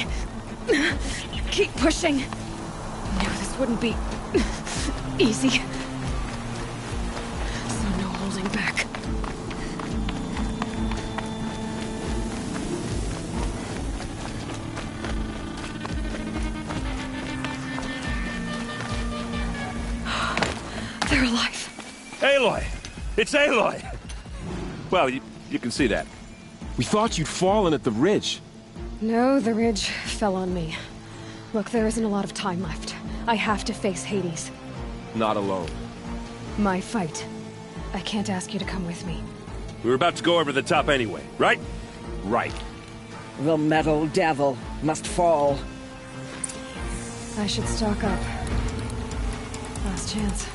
Keep pushing. Knew this wouldn't be easy. So no holding back. They're alive. Aloy! It's Aloy! Well, you can see that. We thought you'd fallen at the ridge. No, the ridge fell on me. Look, there isn't a lot of time left. I have to face Hades. Not alone. My fight. I can't ask you to come with me. We were about to go over the top anyway, right? Right. The metal devil must fall. I should stock up. Last chance.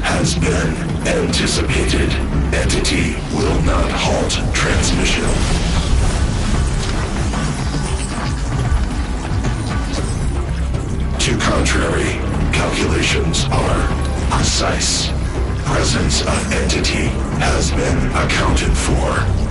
Has been anticipated. Entity will not halt transmission. To contrary, calculations are precise. Presence of entity has been accounted for.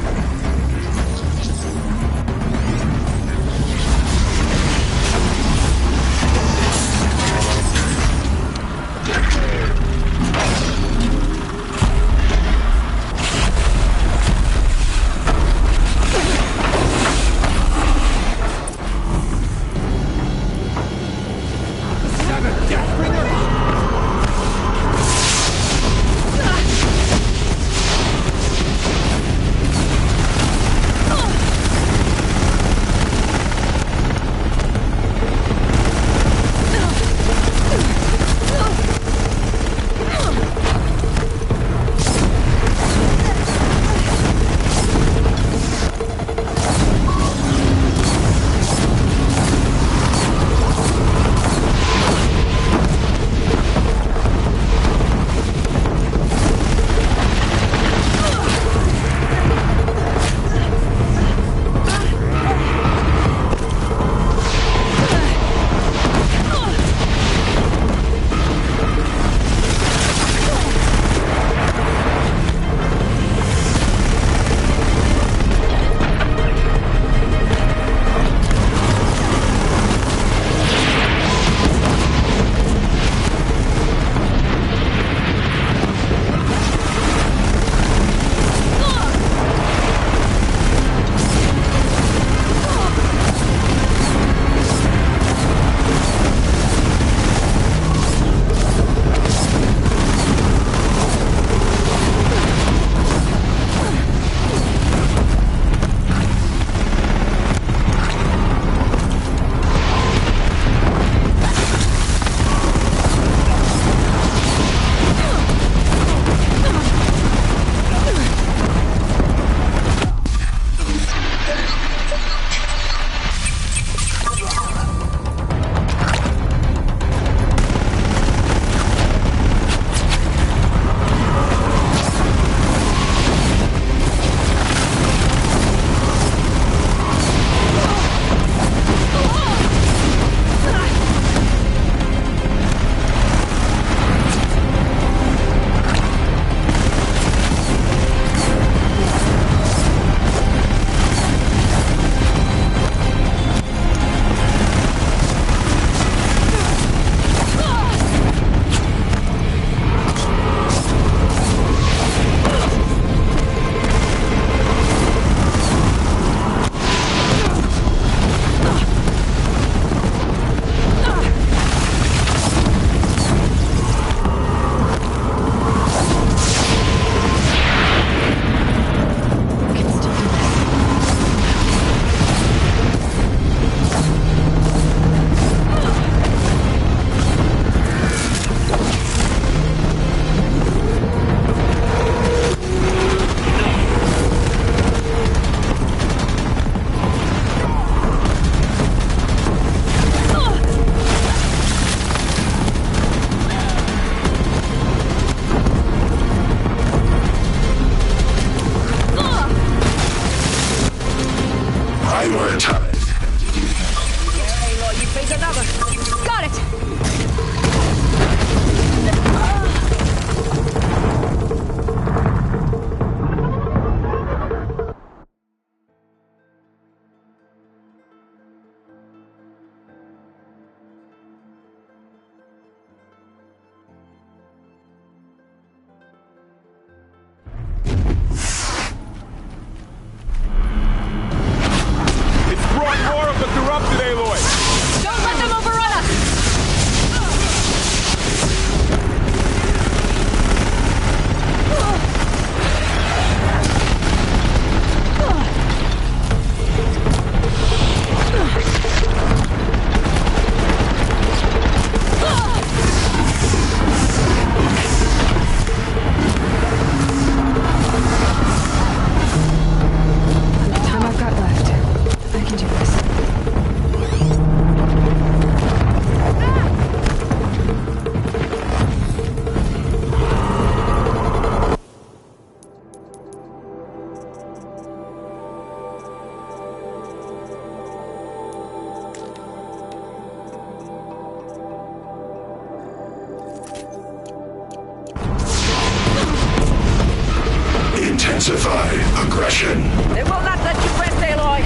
Intensify aggression. They will not let you rest, Aloy.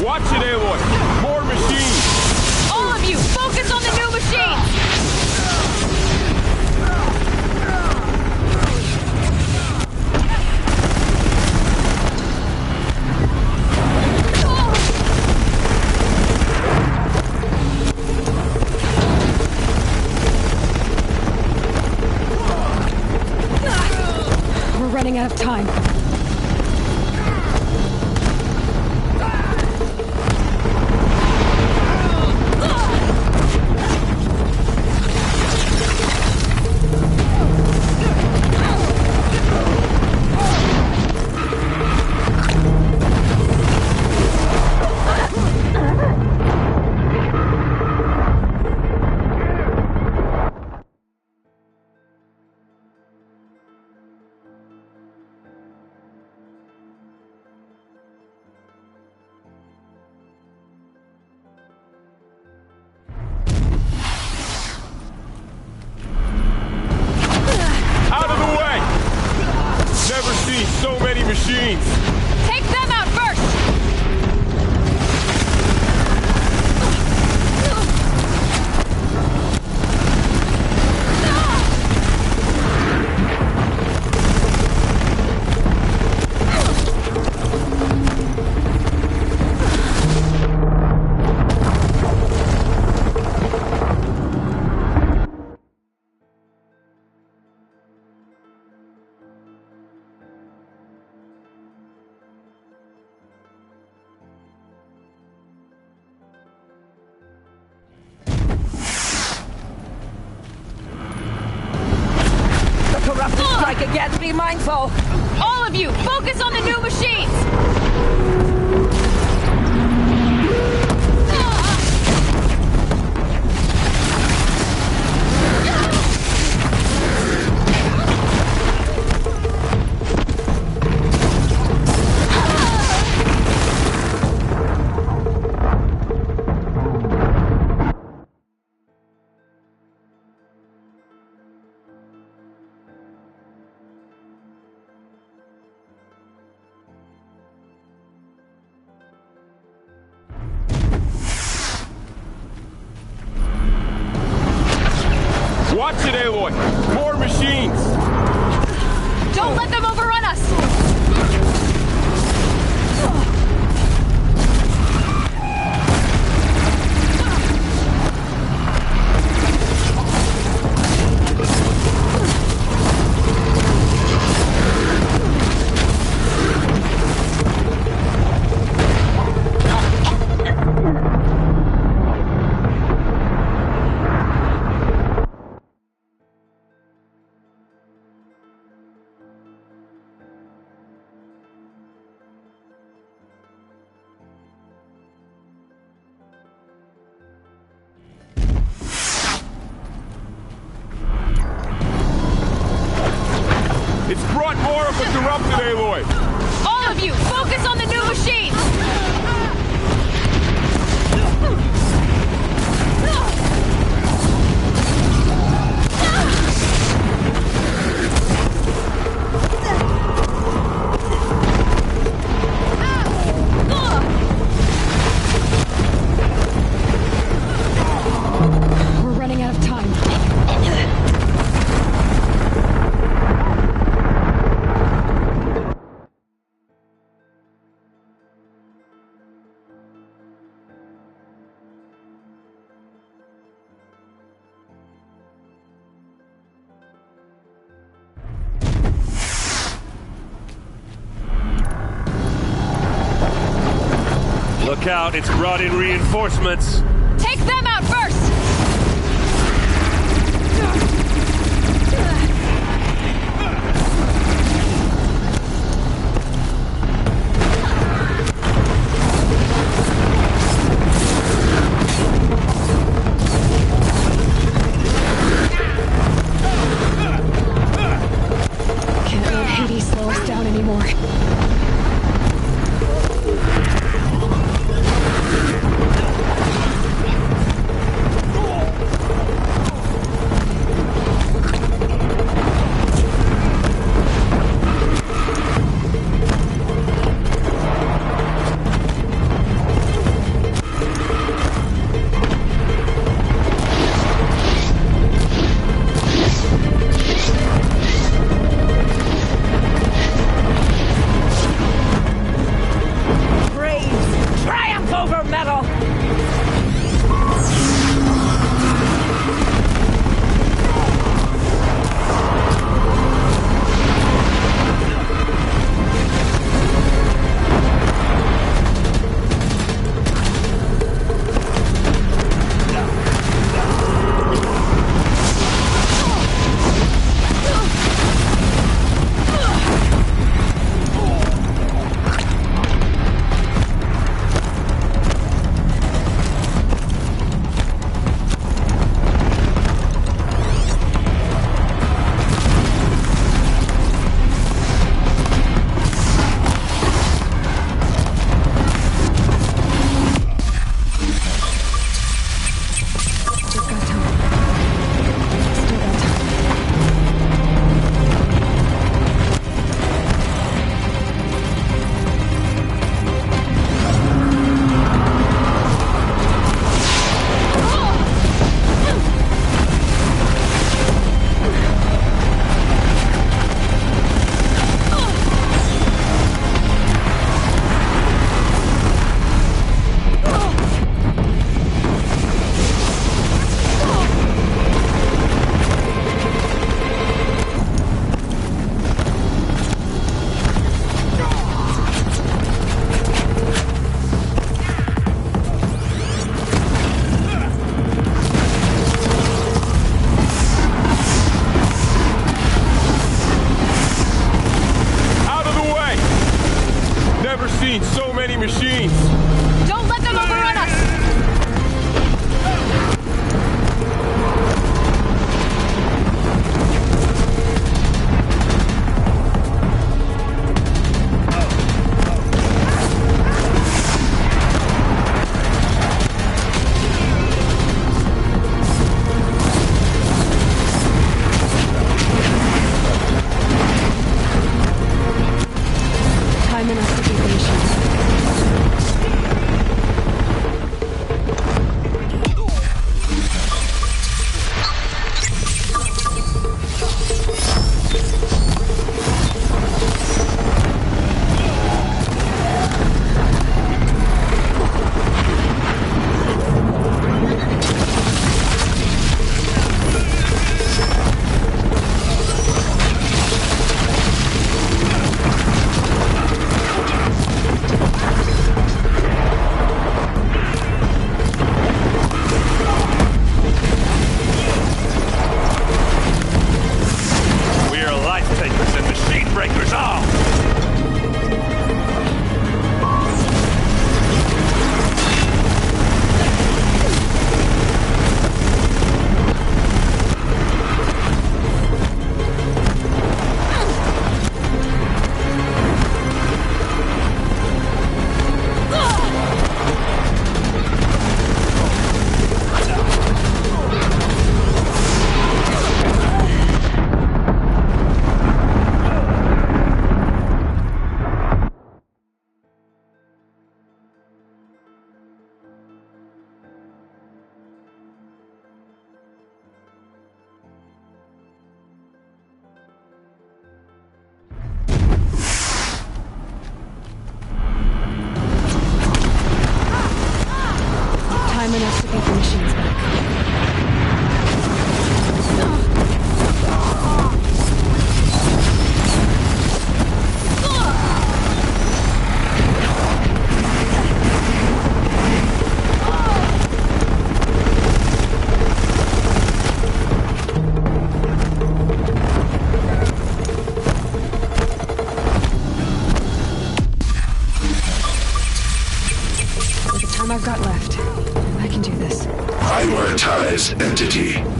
Watch it, Aloy! More machines! All of you, focus on the new machines! We're running out of time. So many machines! Take them out first! Corrupted strike again, be mindful! All of you, focus on the new machines! Watch it, Aloy! More machines! Don't let them overrun us! It's brought more of the corrupted, Aloy! All of you, focus on the new machines! out, it's brought in reinforcements. Take them out first! Can't let Hades slow us down anymore.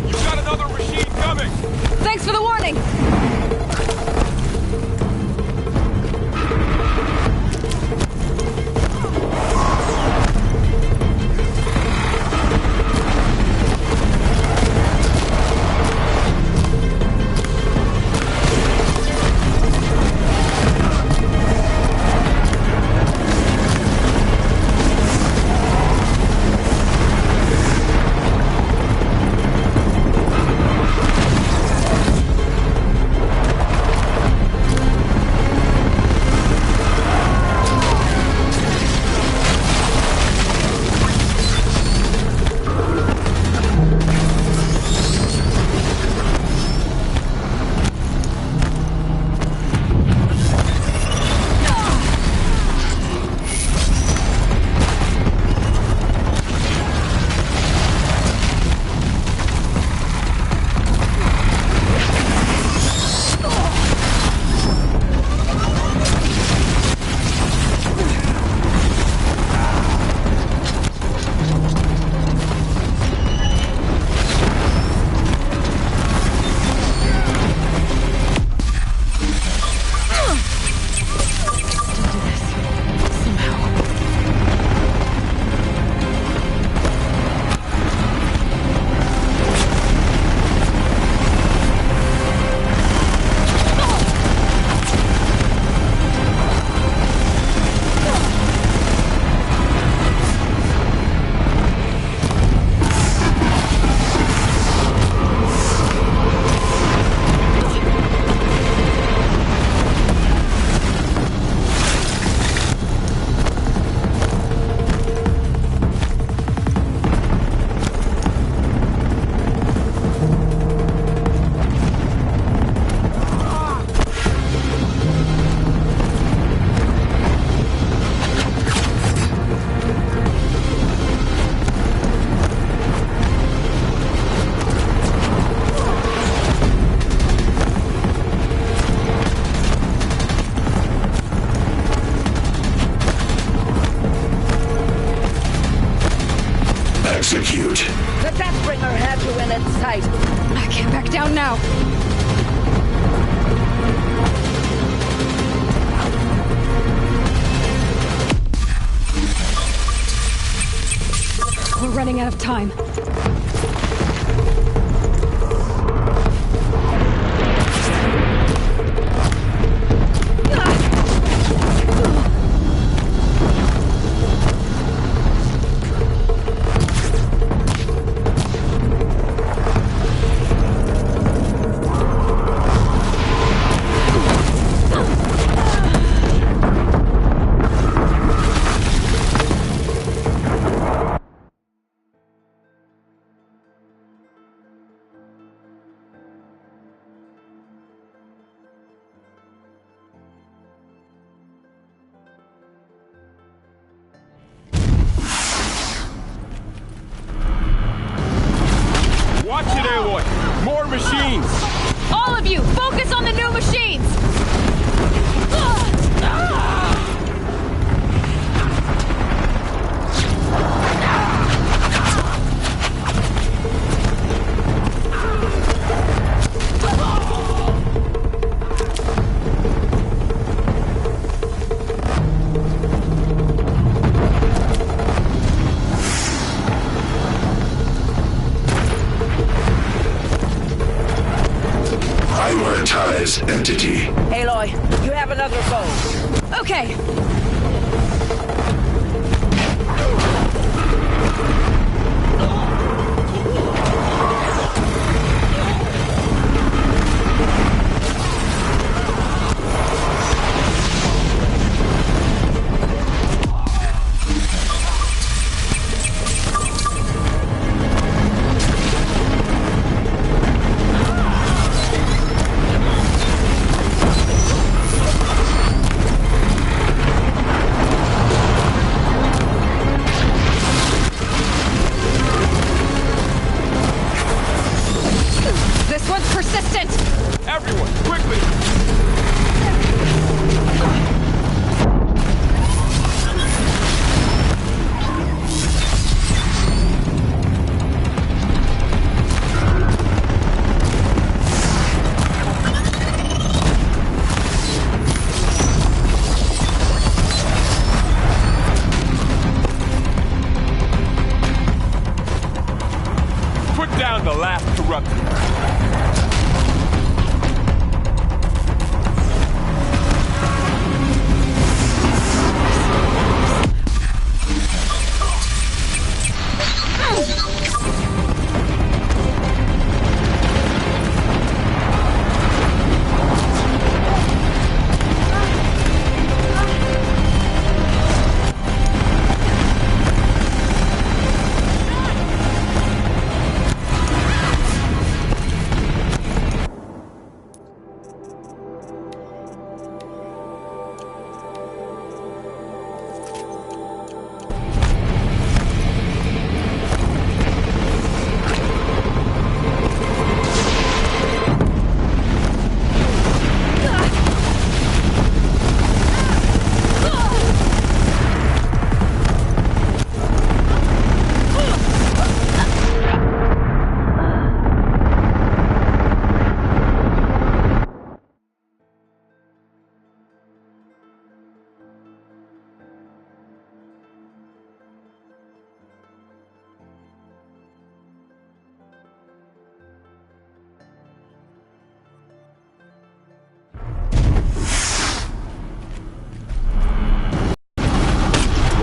You've got another machine coming! Thanks for the warning! Execute. The Deathbringer had you in its sight. I can't back down now. We're running out of time. Watch it, Aloy! More machines! All of you, focus on the new machines! Prioritize entity. Aloy, you have another goal. Okay.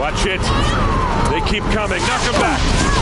Watch it. They keep coming. Knock them back.